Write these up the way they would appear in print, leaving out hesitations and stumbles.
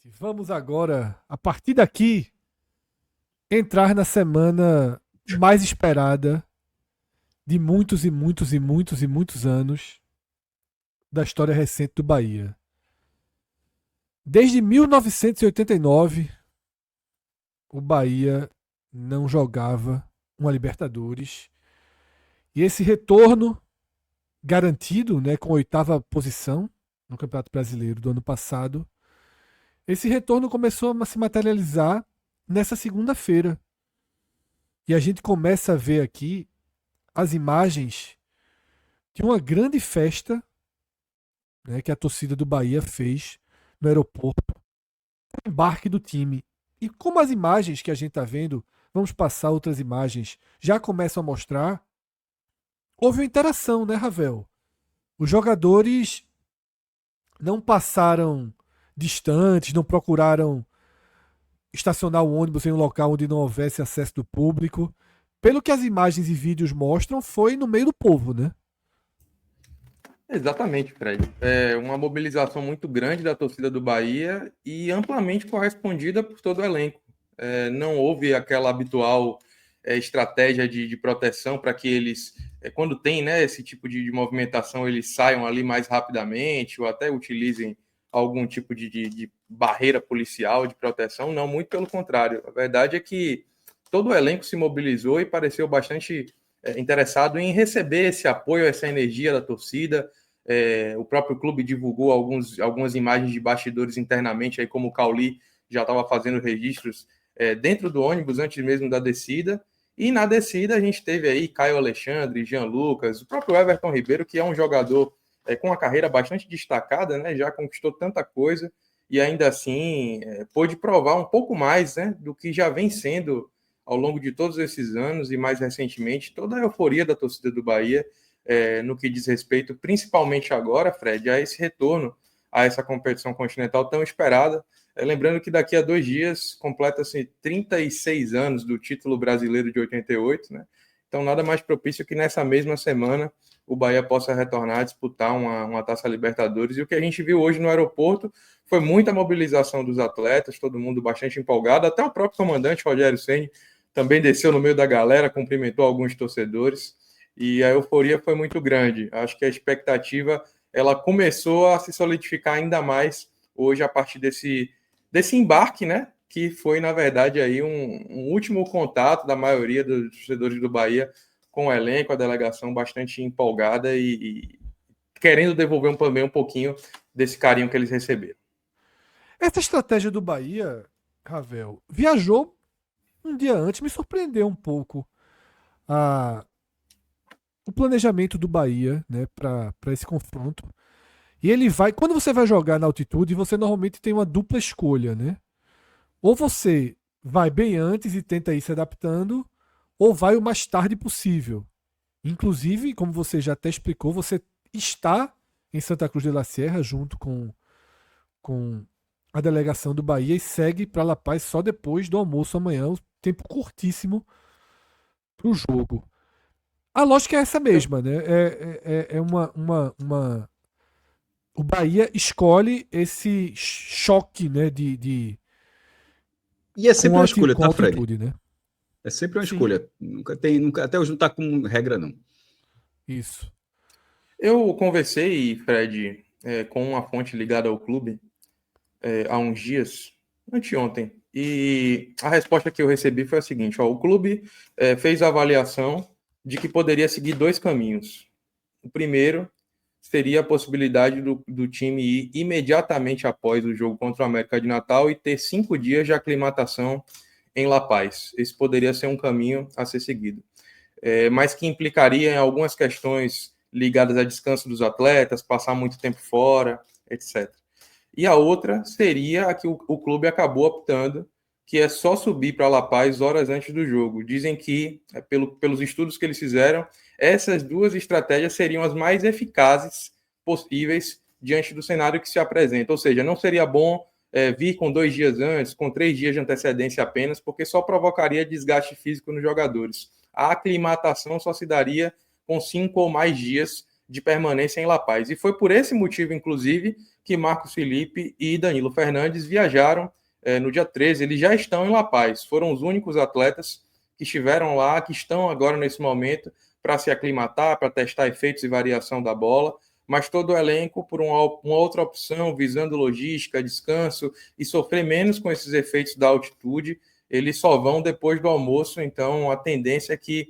Vamos agora, a partir daqui, entrar na semana mais esperada de muitos e muitos e muitos e muitos anos da história recente do Bahia. Desde 1989, o Bahia não jogava uma Libertadores. E esse retorno garantido, né, com a oitava posição no Campeonato Brasileiro do ano passado, esse retorno começou a se materializar nessa segunda-feira. E a gente começa a ver aqui as imagens de uma grande festa, né, que a torcida do Bahia fez no aeroporto, o embarque do time. E como as imagens que a gente está vendo, vamos passar outras imagens, já começam a mostrar, houve uma interação, né, Ravel? Os jogadores não passaram distantes, não procuraram estacionar o ônibus em um local onde não houvesse acesso do público. Pelo que as imagens e vídeos mostram, foi no meio do povo, né? Exatamente, Fred. É uma mobilização muito grande da torcida do Bahia e amplamente correspondida por todo o elenco. Não houve aquela habitual estratégia de proteção para que eles, quando tem, né, esse tipo de movimentação, eles saiam ali mais rapidamente ou até utilizem algum tipo de barreira policial de proteção. Não, muito pelo contrário. A verdade é que todo o elenco se mobilizou e pareceu bastante interessado em receber esse apoio, essa energia da torcida. O próprio clube divulgou algumas imagens de bastidores internamente, aí como o Cauli já estava fazendo registros dentro do ônibus antes mesmo da descida. E na descida a gente teve aí Caio Alexandre, Jean Lucas, o próprio Everton Ribeiro, que é um jogador com uma carreira bastante destacada, né? Já conquistou tanta coisa e ainda assim pôde provar um pouco mais, né, do que já vem sendo ao longo de todos esses anos e mais recentemente toda a euforia da torcida do Bahia no que diz respeito, principalmente agora, Fred, a esse retorno a essa competição continental tão esperada. Lembrando que daqui a 2 dias completa-se 36 anos do título brasileiro de 88, né? Então, nada mais propício que nessa mesma semana o Bahia possa retornar a disputar uma Taça Libertadores. E o que a gente viu hoje no aeroporto foi muita mobilização dos atletas, todo mundo bastante empolgado, até o próprio comandante Rogério Ceni também desceu no meio da galera, cumprimentou alguns torcedores e a euforia foi muito grande. Acho que a expectativa ela começou a se solidificar ainda mais hoje a partir desse embarque, né? Que foi, na verdade, aí um último contato da maioria dos torcedores do Bahia com o elenco, a delegação bastante empolgada e querendo devolver também um pouquinho desse carinho que eles receberam. Essa estratégia do Bahia, Ravel, viajou um dia antes, me surpreendeu um pouco a, o planejamento do Bahia, né, para esse confronto. E ele vai, quando você vai jogar na altitude, você normalmente tem uma dupla escolha, né? Ou você vai bem antes e tenta ir se adaptando, ou vai o mais tarde possível. Inclusive, como você já até explicou, você está em Santa Cruz de la Sierra junto com a delegação do Bahia e segue para La Paz só depois do almoço amanhã, um tempo curtíssimo para o jogo. A lógica é essa mesma, né? É o Bahia escolhe esse choque, né, E é sempre uma escolha, com tá, Fred? altitude, né? É sempre uma Sim, escolha. Nunca, até hoje não está com regra, não. isso. Eu conversei, Fred, com uma fonte ligada ao clube há uns dias, anteontem, e a resposta que eu recebi foi a seguinte: ó, o clube fez a avaliação de que poderia seguir 2 caminhos. O primeiro seria a possibilidade do time ir imediatamente após o jogo contra o América de Natal e ter 5 dias de aclimatação em La Paz. Esse poderia ser um caminho a ser seguido, mas que implicaria em algumas questões ligadas a descanso dos atletas, passar muito tempo fora, etc. E a outra seria a que o clube acabou optando, que é só subir para La Paz horas antes do jogo. Dizem que, pelos estudos que eles fizeram, essas duas estratégias seriam as mais eficazes possíveis diante do cenário que se apresenta. Ou seja, não seria bom vir com 2 dias antes, com 3 dias de antecedência apenas, porque só provocaria desgaste físico nos jogadores. A aclimatação só se daria com 5 ou mais dias de permanência em La Paz. E foi por esse motivo, inclusive, que Marcos Felipe e Danilo Fernandes viajaram no dia 13. Eles já estão em La Paz. Foram os únicos atletas que estiveram lá, que estão agora nesse momento para se aclimatar, para testar efeitos e variação da bola, mas todo o elenco, por uma outra opção, visando logística, descanso e sofrer menos com esses efeitos da altitude, eles só vão depois do almoço. Então a tendência é que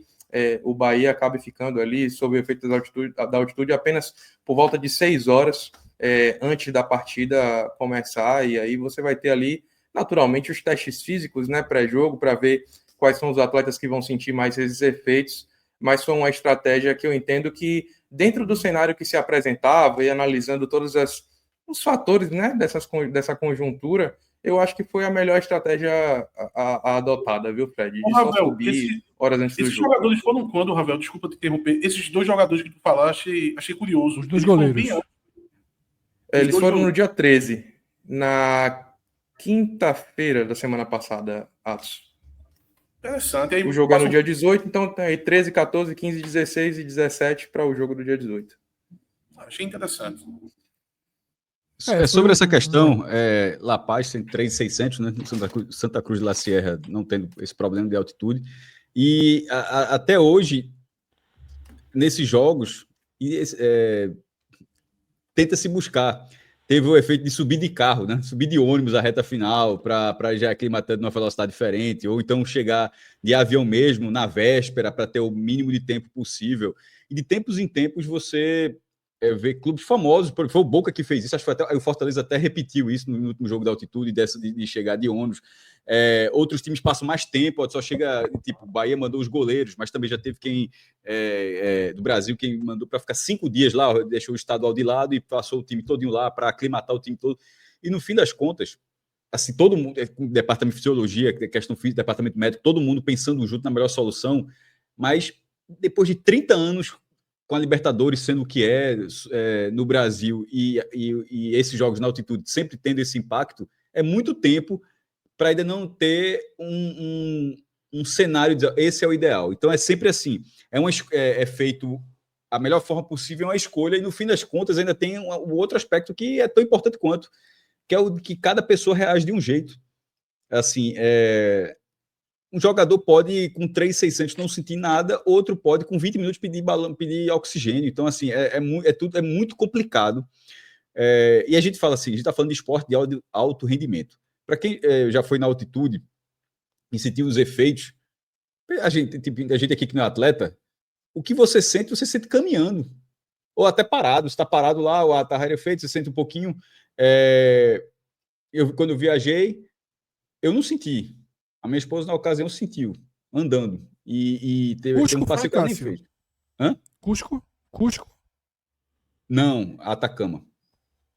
o Bahia acabe ficando ali sob o efeito da altitude apenas por volta de 6 horas antes da partida começar, e aí você vai ter ali naturalmente os testes físicos, né, pré-jogo, para ver quais são os atletas que vão sentir mais esses efeitos, mas foi uma estratégia que eu entendo que, dentro do cenário que se apresentava e analisando todos os fatores, né, dessa conjuntura, eu acho que foi a melhor estratégia a adotada, viu, Fred? De Ravel, só subir horas antes do esses jogo. jogadores foram quando, Ravel? Desculpa te interromper. Esses 2 jogadores que tu falaste, achei curioso. Os 2 Eles foram goleiros. bem antes. Eles foram no dia 13, na quinta-feira da semana passada, Atos. Interessante. Aí O jogo é no dia 18, então tem aí 13, 14, 15, 16 e 17 para o jogo do dia 18. Achei interessante. Sobre essa questão, La Paz tem 3.600, né? Santa Cruz de la Sierra não tendo esse problema de altitude. E até hoje, nesses jogos, tenta-se buscar. Teve o efeito de subir de carro, né? Subir de ônibus a reta final para já aclimatando numa velocidade diferente, ou então chegar de avião mesmo na véspera para ter o mínimo de tempo possível. E de tempos em tempos você vê clubes famosos, porque foi o Boca que fez isso, acho que foi o Fortaleza até repetiu isso no último jogo da altitude, de chegar de ônibus. Outros times passam mais tempo, só chega, tipo, o Bahia mandou os goleiros, mas também já teve quem do Brasil, quem mandou para ficar 5 dias lá, deixou o estadual de lado e passou o time todinho lá para aclimatar o time todo. E no fim das contas, assim, todo mundo, departamento de fisiologia, questão física, departamento médico, todo mundo pensando junto na melhor solução, mas depois de 30 anos com a Libertadores sendo o que no Brasil e esses jogos na altitude sempre tendo esse impacto, é muito tempo para ainda não ter um cenário de esse é o ideal. Então é sempre assim, é feito a melhor forma possível, é uma escolha, e no fim das contas ainda tem um outro aspecto que é tão importante quanto, que é o que cada pessoa reage de um jeito. Assim, um jogador pode, com 3.600, não sentir nada, outro pode, com 20 minutos, pedir oxigênio. Então, assim, tudo é muito complicado. E a gente fala assim, a gente está falando de esporte de alto rendimento. Para quem já foi na altitude e sentiu os efeitos, a gente aqui que não é atleta, o que você sente caminhando. Ou até parado. Você está parado lá, o atarra é feito, você sente um pouquinho. Quando eu viajei, eu não senti. A minha esposa, na ocasião, sentiu, andando. E teve um passeio que ela nem fez. Hã? Cusco? Não, Atacama.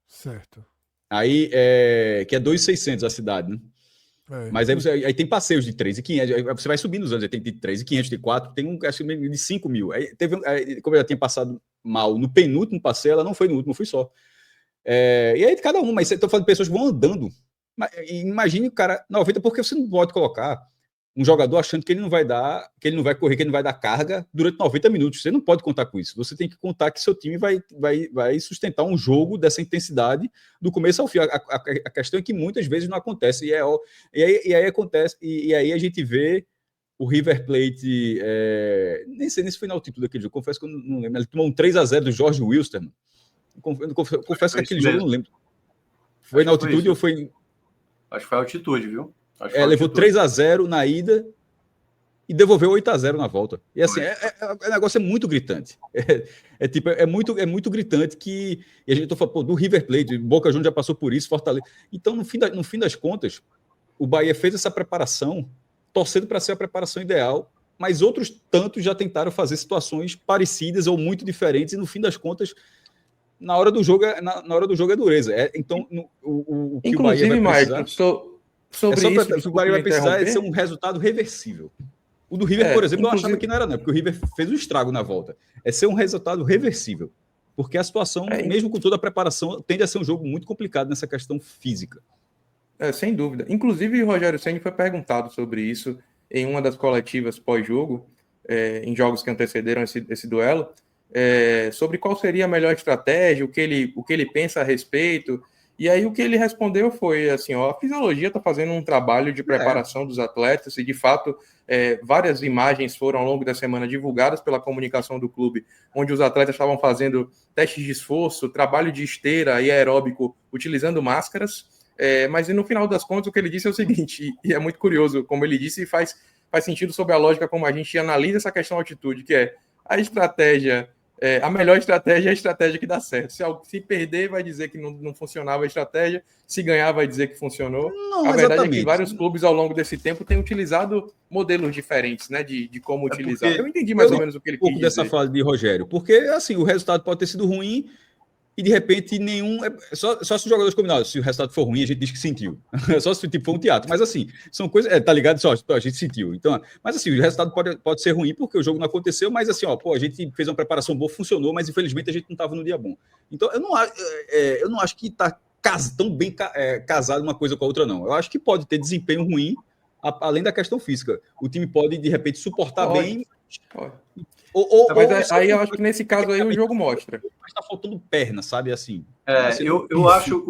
Certo. Aí, que é 2.600 a cidade, né? Mas aí tem passeios de 3.500, aí você vai subindo os anos, tem de 3.500, de 4, tem acho que de 5 mil. Aí como ela tinha passado mal no penúltimo passeio, ela não foi no último, fui só. E aí cada um, mas você está falando de pessoas que vão andando. Imagine o cara, 90, porque você não pode colocar um jogador achando que ele não vai correr, que ele não vai dar carga durante 90 minutos. Você não pode contar com isso. Você tem que contar que seu time vai sustentar um jogo dessa intensidade do começo ao fim. A questão é que muitas vezes não acontece. E aí acontece. E aí a gente vê o River Plate. Nem sei se foi na altitude daquele jogo. Confesso que eu não lembro. Ele tomou um 3-0 do Jorge Wilstermann. Confesso que aquele jogo eu não lembro. Foi na altitude ou foi. Acho que foi a altitude, viu? Levou 3-0 na ida e devolveu 8-0 na volta. E assim, o negócio é muito gritante. É muito gritante que. E a gente falando, do River Plate, Boca Juniors já passou por isso, Fortaleza. Então, no fim das contas, o Bahia fez essa preparação, torcendo para ser a preparação ideal, mas outros tantos já tentaram fazer situações parecidas ou muito diferentes, e no fim das contas. Na hora do jogo é dureza. Então, o que inclusive, o Bahia vai precisar... Maicon, sobre isso... O que o Bahia vai precisar é ser um resultado reversível. O do River, por exemplo, eu achava que não era, não, porque o River fez um estrago na volta. É ser um resultado reversível. Porque a situação, mesmo com toda a preparação, tende a ser um jogo muito complicado nessa questão física. Sem dúvida. Inclusive, o Rogério Ceni foi perguntado sobre isso em uma das coletivas pós-jogo, em jogos que antecederam esse duelo. sobre qual seria a melhor estratégia, o que ele pensa a respeito. E aí o que ele respondeu foi assim, ó, a fisiologia está fazendo um trabalho de preparação dos atletas e, de fato, várias imagens foram ao longo da semana divulgadas pela comunicação do clube, onde os atletas estavam fazendo testes de esforço, trabalho de esteira e aeróbico utilizando máscaras, mas no final das contas o que ele disse é o seguinte, e é muito curioso como ele disse, e faz sentido sob a lógica como a gente analisa essa questão altitude, que é a estratégia... a melhor estratégia é a estratégia que dá certo. Se perder, vai dizer que não funcionava a estratégia. Se ganhar, vai dizer que funcionou. Não, a verdade exatamente. é que vários clubes, ao longo desse tempo, têm utilizado modelos diferentes, né, de como utilizar. Eu entendi mais ou menos o que ele quis dizer. Dessa fala de Rogério, porque assim, o resultado pode ter sido ruim e de repente nenhum. Só se os jogadores combinaram. Se o resultado for ruim, a gente diz que sentiu. Só se tipo, for um teatro. Mas assim, são coisas. Tá ligado? Só a gente sentiu. Então, mas assim, o resultado pode ser ruim porque o jogo não aconteceu, mas assim, ó, pô, a gente fez uma preparação boa, funcionou, mas infelizmente a gente não estava no dia bom. Então, eu não acho que tá tão bem casado uma coisa com a outra, não. Eu acho que pode ter desempenho ruim, além da questão física. O time pode, de repente, suportar bem. Mas aí eu acho que nesse caso aí o jogo mostra. Mas tá faltando perna, sabe? Assim. Eu acho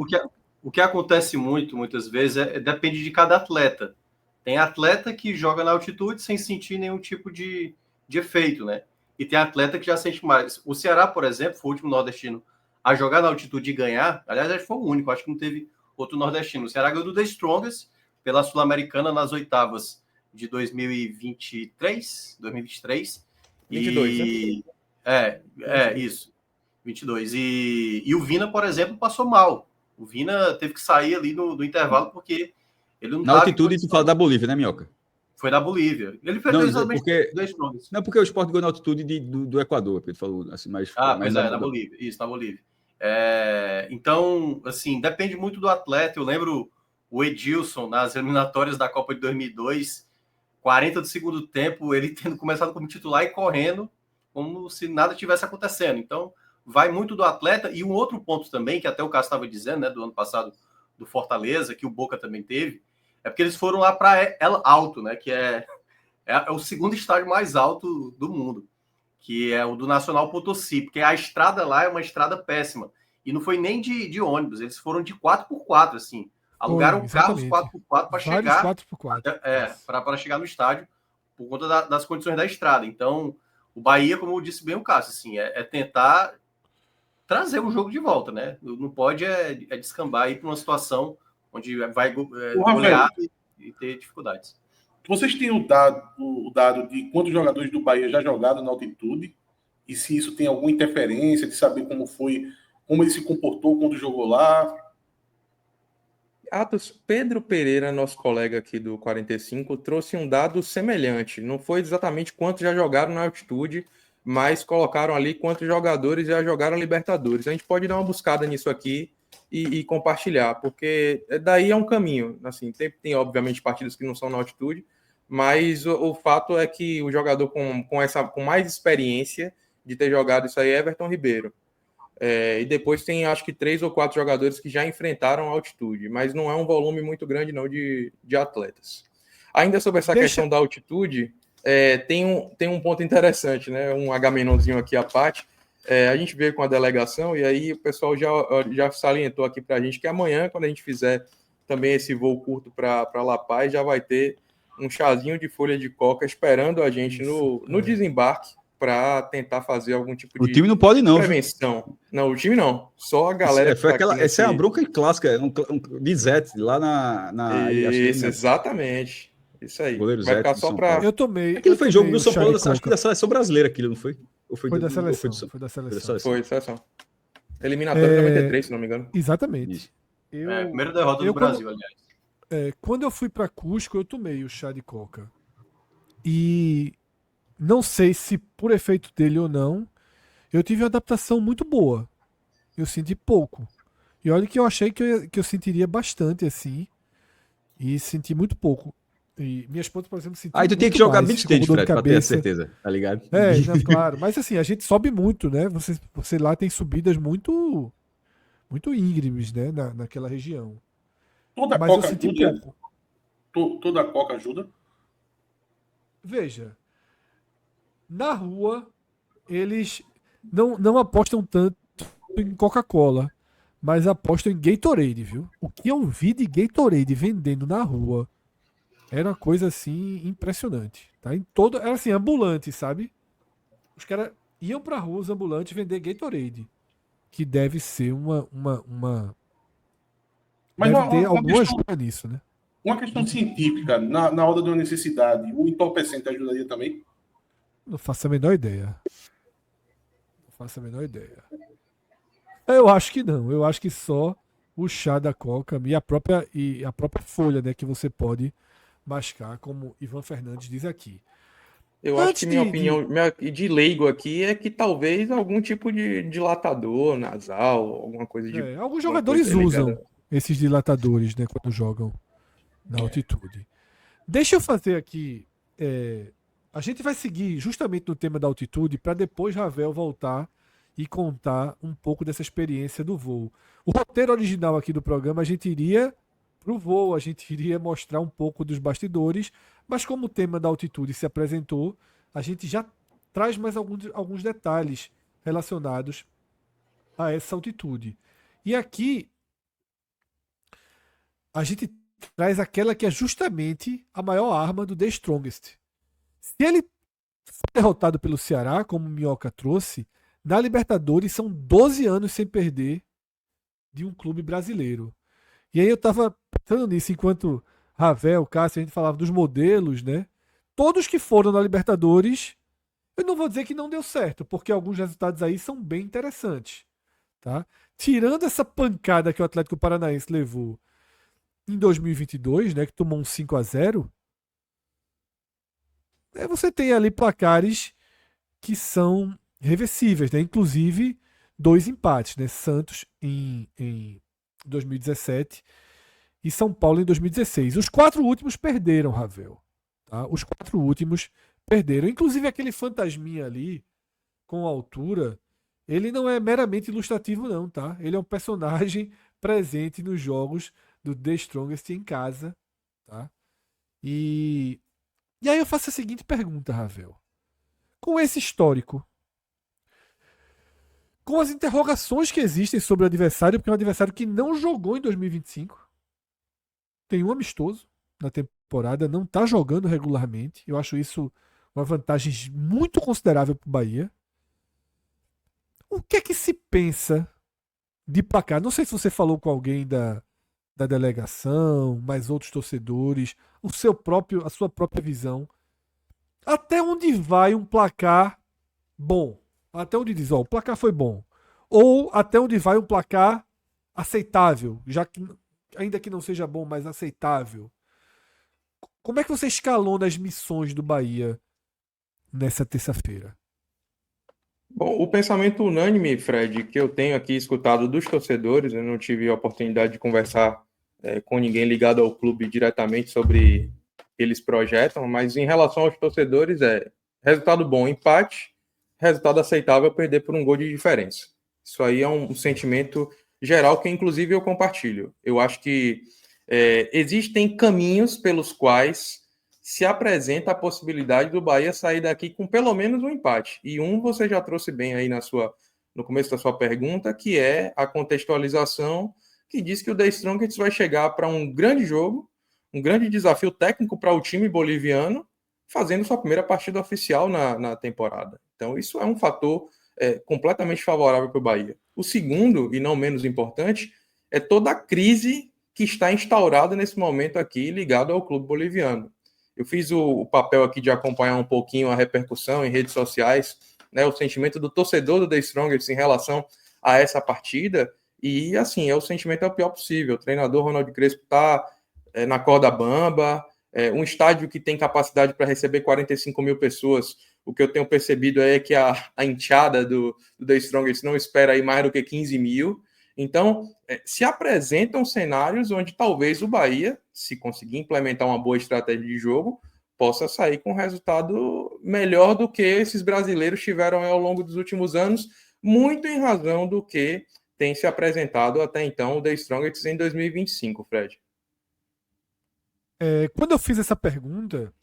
o que acontece muitas vezes depende de cada atleta. Tem atleta que joga na altitude sem sentir nenhum tipo de efeito, né? E tem atleta que já sente mais. O Ceará, por exemplo, foi o último nordestino a jogar na altitude e ganhar. Aliás, acho que foi o único. Acho que não teve outro nordestino. O Ceará ganhou do The Strongest pela Sul-Americana nas oitavas de 2023. 22, né? Isso. 22. E o Vina, por exemplo, passou mal. O Vina teve que sair ali do intervalo porque ele não na altitude, tu fala da Bolívia, né, Minhoca? Foi da Bolívia. Ele fez porque o Sport ganhou na altitude do Equador, ele falou assim, mas na Bolívia. Isso, na Bolívia. Então, assim, depende muito do atleta. Eu lembro o Edilson nas eliminatórias da Copa de 2002, 40 do segundo tempo, ele tendo começado como titular e correndo como se nada tivesse acontecendo. Então, vai muito do atleta. E um outro ponto também, que até o Cássio estava dizendo, né, do ano passado, do Fortaleza, que o Boca também teve, é porque eles foram lá para El Alto, né, que é o segundo estádio mais alto do mundo, que é o do Nacional Potosí, porque a estrada lá é uma estrada péssima. E não foi nem de ônibus, eles foram de 4x4, assim. Alugaram carros 4x4 para chegar 4x4. Para chegar no estádio por conta das condições da estrada. Então, o Bahia, como eu disse bem o Cássio, assim, é tentar trazer o jogo de volta, né? Não pode descambar aí para uma situação onde vai golear e ter dificuldades. Vocês têm o dado de quantos jogadores do Bahia já jogaram na altitude e se isso tem alguma interferência de saber como ele se comportou quando jogou lá? Atos, Pedro Pereira, nosso colega aqui do 45, trouxe um dado semelhante. Não foi exatamente quantos já jogaram na altitude, mas colocaram ali quantos jogadores já jogaram Libertadores. A gente pode dar uma buscada nisso aqui e compartilhar, porque daí é um caminho. Assim, tem obviamente partidas que não são na altitude, mas o fato é que o jogador com mais experiência de ter jogado isso aí é Everton Ribeiro. E depois tem, acho que 3 ou 4 jogadores que já enfrentaram a altitude, mas não é um volume muito grande não de atletas. Ainda sobre essa questão da altitude, tem um ponto interessante, né? Um agamenonzinho aqui à parte. A gente veio com a delegação e aí o pessoal já salientou aqui para a gente que amanhã, quando a gente fizer também esse voo curto para La Paz, já vai ter um chazinho de folha de coca esperando a gente no desembarque para tentar fazer algum tipo de o time não pode não, prevenção. Não, o time não. Só a galera essa é uma bronca clássica, de Zete, lá na Isso, exatamente. Isso aí. Goleiro vai Zete ficar só para... Aquilo foi jogo do São Paulo, acho que da seleção brasileira aquilo, não foi? Ou foi da seleção. Foi da seleção. Eliminatória de 93, se não me engano. Exatamente. Primeira derrota do Brasil, aliás. Quando eu fui para Cusco, eu tomei o chá de coca. E não sei se por efeito dele ou não, eu tive uma adaptação muito boa. Eu senti pouco. E olha que eu achei que eu sentiria bastante assim. E senti muito pouco. E minha esposa, por exemplo, sentiu. Aí tu tem que jogar beat stage, Fred, pra ter a certeza, tá ligado? Claro. Mas assim, a gente sobe muito, né? Você lá tem subidas muito íngremes, né? Naquela região. Toda mas coca eu senti ajuda? pouco. Toda a coca ajuda? Veja. Na rua, eles não apostam tanto em Coca-Cola, mas apostam em Gatorade, viu? O que eu vi de Gatorade vendendo na rua era uma coisa assim impressionante, tá? Era assim, ambulante, sabe? Os caras iam pra rua, os ambulantes, vender Gatorade, que deve ser Mas deve ter uma alguma questão, ajuda nisso, né? uma questão científica, na hora de uma necessidade, o entorpecente ajudaria também? Não faço a menor ideia. Não faço a menor ideia. Eu acho que não. Eu acho que só o chá da coca e a própria folha, né, que você pode mascar, como Ivan Fernandes diz aqui. Eu acho que Antes minha opinião de leigo aqui é que talvez algum tipo de dilatador nasal, alguns alguma coisa jogadores usam ligada. esses dilatadores, né, quando jogam na altitude. Deixa eu fazer aqui. A gente vai seguir justamente no tema da altitude para depois Ravel voltar e contar um pouco dessa experiência do voo. O roteiro original aqui do programa a gente iria pro voo, a gente iria mostrar um pouco dos bastidores, mas como o tema da altitude se apresentou, a gente já traz mais alguns detalhes relacionados a essa altitude. E aqui a gente traz aquela que é justamente a maior arma do The Strongest. Se ele for derrotado pelo Ceará, como o Minhoca trouxe, na Libertadores são 12 anos sem perder de um clube brasileiro. E aí eu tava pensando nisso, enquanto Ravel, Cássio, a gente falava dos modelos, né? Todos que foram na Libertadores, eu não vou dizer que não deu certo, porque alguns resultados aí são bem interessantes, tá? Tirando essa pancada que o Atlético Paranaense levou em 2022, né, que tomou um 5-0, você tem ali placares que são reversíveis, né? Inclusive 2 empates, né? Santos em 2017 e São Paulo em 2016. Os 4 últimos perderam, Ravel. Tá? Os 4 últimos perderam. Inclusive aquele fantasminha ali, com altura, ele não é meramente ilustrativo, não, tá? Ele é um personagem presente nos jogos do The Strongest em casa, tá? E aí eu faço a seguinte pergunta, Ravel. Com esse histórico, com as interrogações que existem sobre o adversário, porque é um adversário que não jogou em 2025, tem um amistoso na temporada, não está jogando regularmente. Eu acho isso uma vantagem muito considerável para o Bahia. O que é que se pensa de placar? Não sei se você falou com alguém da delegação, mais outros torcedores, a sua própria visão. Até onde vai um placar bom? Até onde diz, ó, o placar foi bom. Ou até onde vai um placar aceitável, já que ainda que não seja bom, mas aceitável. Como é que você escalona as missões do Bahia nessa terça-feira? Bom, o pensamento unânime, Fred, que eu tenho aqui escutado dos torcedores, eu não tive a oportunidade de conversar com ninguém ligado ao clube diretamente sobre o que eles projetam, mas em relação aos torcedores resultado bom, empate, resultado aceitável, perder por um gol de diferença. Isso aí é um sentimento geral que, inclusive, eu compartilho. Eu acho que existem caminhos pelos quais se apresenta a possibilidade do Bahia sair daqui com pelo menos um empate. E você já trouxe bem aí no começo da sua pergunta, que é a contextualização que diz que o The Strongest vai chegar para um grande jogo, um grande desafio técnico para o time boliviano, fazendo sua primeira partida oficial na temporada. Então, isso é um fator completamente favorável para o Bahia. O segundo, e não menos importante, é toda a crise que está instaurada nesse momento aqui, ligado ao clube boliviano. Eu fiz o papel aqui de acompanhar um pouquinho a repercussão em redes sociais, né, o sentimento do torcedor do The Strongest em relação a essa partida, e assim, o sentimento é o pior possível. O treinador Ronald Crespo está na corda bamba, um estádio que tem capacidade para receber 45 mil pessoas. O que eu tenho percebido é que a enxada do The Strongest não espera aí mais do que 15 mil. Então, se apresentam cenários onde talvez o Bahia, se conseguir implementar uma boa estratégia de jogo, possa sair com um resultado melhor do que esses brasileiros tiveram ao longo dos últimos anos, muito em razão do que tem se apresentado até então o The Strongest em 2025, Fred. Quando eu fiz essa pergunta,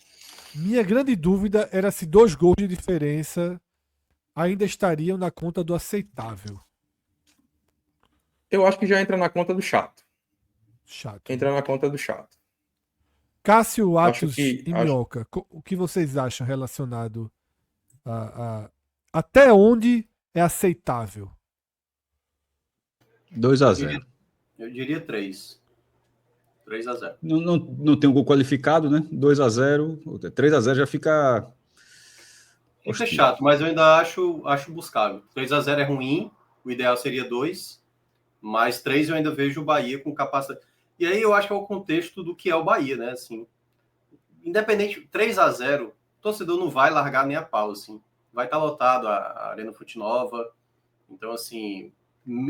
minha grande dúvida era se 2 gols de diferença ainda estariam na conta do aceitável? Eu acho que já entra na conta do chato. Chato. Entra na conta do chato. Cássio, Acho Atos que- e acho- Minhoca, o que vocês acham relacionado até onde é aceitável? 2-0. Eu diria 3. 3-0. Não tem um gol qualificado, né? 2-0. 3-0 já fica. Fica chato, mas eu ainda acho buscável. 3-0 é ruim, o ideal seria 2, mas 3 eu ainda vejo o Bahia com capacidade. E aí eu acho que é o contexto do que é o Bahia, né? Assim, independente, 3-0, o torcedor não vai largar nem a pau, assim. Vai estar lotado a Arena Fonte Nova. Então, assim,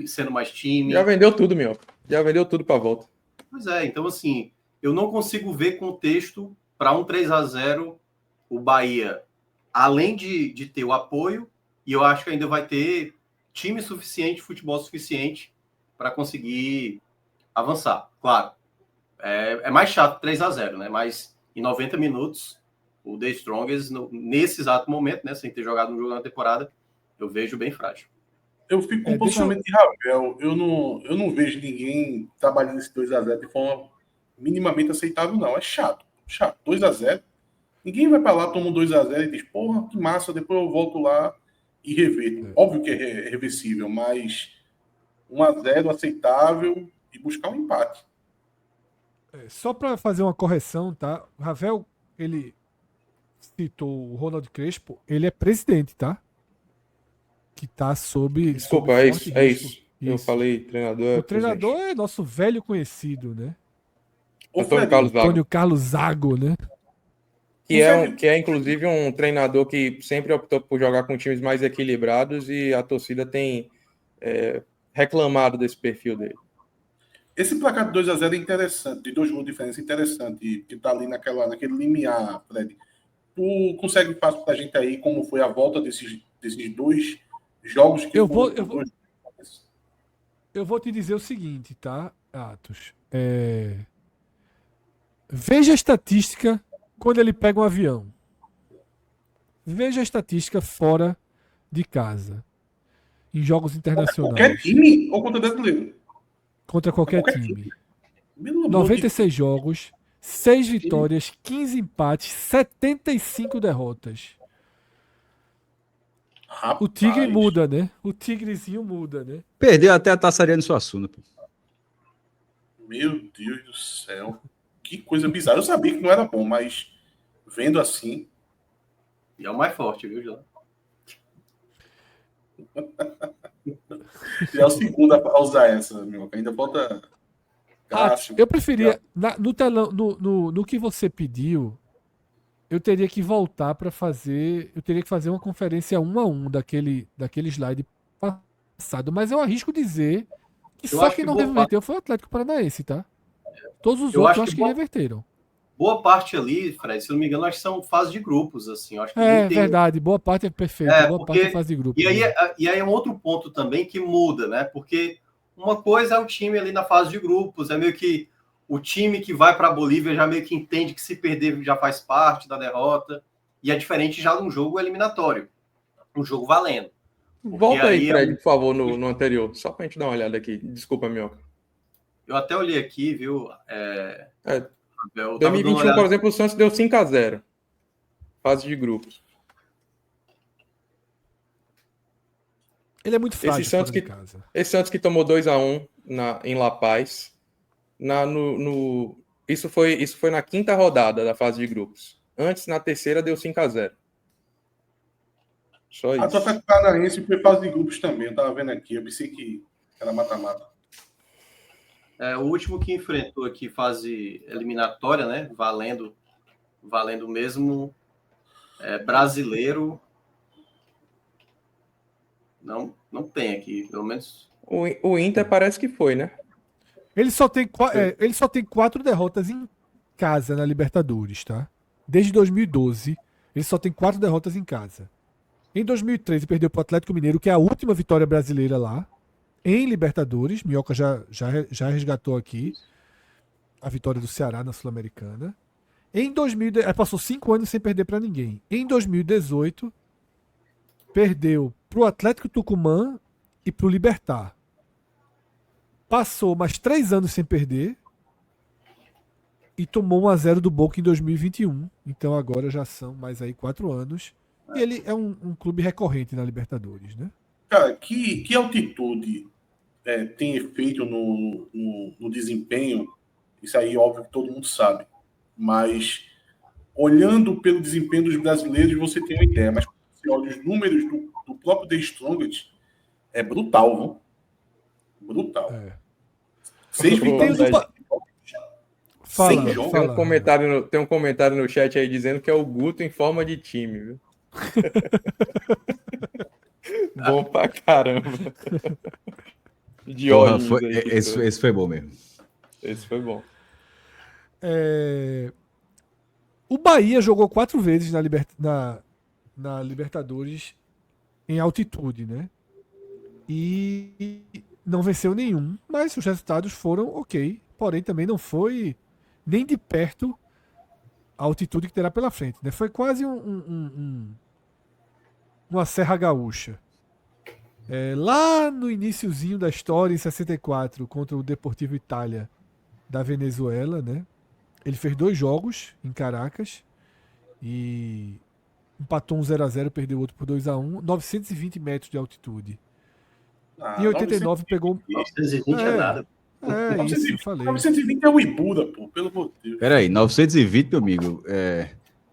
sendo mais time. Já vendeu tudo, meu. Já vendeu tudo pra volta. Pois é, então, assim, eu não consigo ver contexto para um 3-0 o Bahia, além de ter o apoio, e eu acho que ainda vai ter time suficiente, futebol suficiente para conseguir avançar. Claro, é mais chato 3-0, né? Mas em 90 minutos, o The Strongest, nesse exato momento, né, sem ter jogado um jogo na temporada, eu vejo bem frágil. Eu fico com o Deixa eu- posicionamento de Ravel. Eu não vejo ninguém trabalhando esse 2-0 de forma minimamente aceitável, não. É chato. Chato. 2-0. Ninguém vai pra lá, toma um 2-0 e diz, porra, que massa, depois eu volto lá e reverto. Óbvio que é reversível, mas 1-0 aceitável e buscar um empate. Só para fazer uma correção, tá? O Ravel, ele citou o Ronald Crespo, ele é presidente, tá? Que tá sob. Desculpa, sob é forte isso. É risco. isso. Eu falei treinador. O treinador é nosso velho conhecido, né? Ô, Antônio Fred, Carlos Zago. Antônio Carlos Zago, né? Que é, inclusive, um treinador que sempre optou por jogar com times mais equilibrados e a torcida tem reclamado desse perfil dele. esse placar de 2-0 é interessante, de 2 gols de diferença, interessante, que tá ali naquele limiar, Fred. Tu consegue passar pra gente aí como foi a volta desses 2 jogos que Eu foram vou- dois- Eu vou te dizer o seguinte, tá, Atos? Veja a estatística quando ele pega um avião. Veja a estatística fora de casa. Em jogos internacionais. Qualquer time ou contra brasileiro? Contra qualquer Qualquer time. Pelo amor de 96 jogos, 6 vitórias, 15 empates, 75 derrotas. Rapaz, O Tigre muda, né? O Tigrezinho muda, né? Perdeu até a Taça Ariano Suassuna. Pô. Meu Deus do céu. Que coisa bizarra. Eu sabia que não era bom, mas vendo assim. E é o mais forte, viu, João? Já é o segundo a usar essa, meu. Ainda falta. Cássio. Eu preferia. No telão, no que você pediu, eu teria que voltar para fazer. Eu teria que fazer uma conferência 1-1 daquele slide passado. Mas eu arrisco dizer que Eu só acho quem que não boa reverteu foi o Atlético Paranaense, tá? Todos os Eu outros acho eu acho que que boa- reverteram. Boa parte ali, Fred, se eu não me engano, acho que são fases de grupos, assim. Eu acho que É nem tem- verdade, boa parte é perfeito. É, Boa porque- parte é fase de grupo. E aí, né? e aí é um outro ponto também que muda, né? Porque uma coisa é o time ali na fase de grupos, é meio que o time que vai para a Bolívia já meio que entende que se perder já faz parte da derrota, e é diferente já de um jogo eliminatório, um jogo valendo. Volta aí, aí Fred, por favor, no anterior. Só pra gente dar uma olhada aqui. Desculpa, Minhoca. Eu até olhei aqui, viu? Eu tava dando uma 2021, olhada. por exemplo, o Santos deu 5-0. Fase de grupos. Ele é muito frágil Esse Santos fora de que- casa. Esse Santos que tomou 2-1 em La Paz. Isso foi na quinta rodada da fase de grupos. Antes, na terceira, deu 5-0. Só A isso. Atlético Paranaense foi fase de grupos também. Eu tava vendo aqui. Eu pensei que era mata-mata. O último que enfrentou aqui fase eliminatória, né? Valendo mesmo. Brasileiro. Não tem aqui, pelo menos. O Inter parece que foi, né? Ele só tem 4 derrotas em casa na Libertadores, tá? Desde 2012, ele só tem 4 derrotas em casa. Em 2013, perdeu para o Atlético Mineiro, que é a última vitória brasileira lá, em Libertadores. Minhoca já resgatou aqui a vitória do Ceará na Sul-Americana. Passou 5 anos sem perder para ninguém. Em 2018, perdeu pro Atlético Tucumã e pro Libertad. Passou mais 3 anos sem perder e tomou 1-0 do Boca em 2021. Então agora já são mais aí 4 anos. E ele é um clube recorrente na Libertadores, né? Cara, que altitude tem efeito no desempenho? Isso aí, óbvio que todo mundo sabe. Mas, olhando pelo desempenho dos brasileiros, você tem uma ideia. Mas, quando você olha os números do próprio The Strongest, é brutal, viu? Brutal. É. 6 Tem o vitórias. do Fala, Sem jogo. Tem um, fala. tem um comentário no chat aí dizendo que é o Guto em forma de time, viu? Bom pra caramba. De Porra, ordens aí. esse foi bom mesmo. Esse foi bom. O Bahia jogou 4 vezes na Libertadores em altitude, né? E não venceu nenhum, mas os resultados foram ok. Porém, também não foi nem de perto a altitude que terá pela frente, né? Foi quase uma Serra Gaúcha. Lá no iniciozinho da história, em 64, contra o Deportivo Itália da Venezuela, né? Ele fez 2 jogos em Caracas e empatou um 0-0, perdeu outro por 2-1, 920 metros de altitude. Em 89 pegou. 920 é nada. Isso, eu falei. 920 é o Ibura, pô, pelo amor de Deus. Peraí, 920, meu amigo,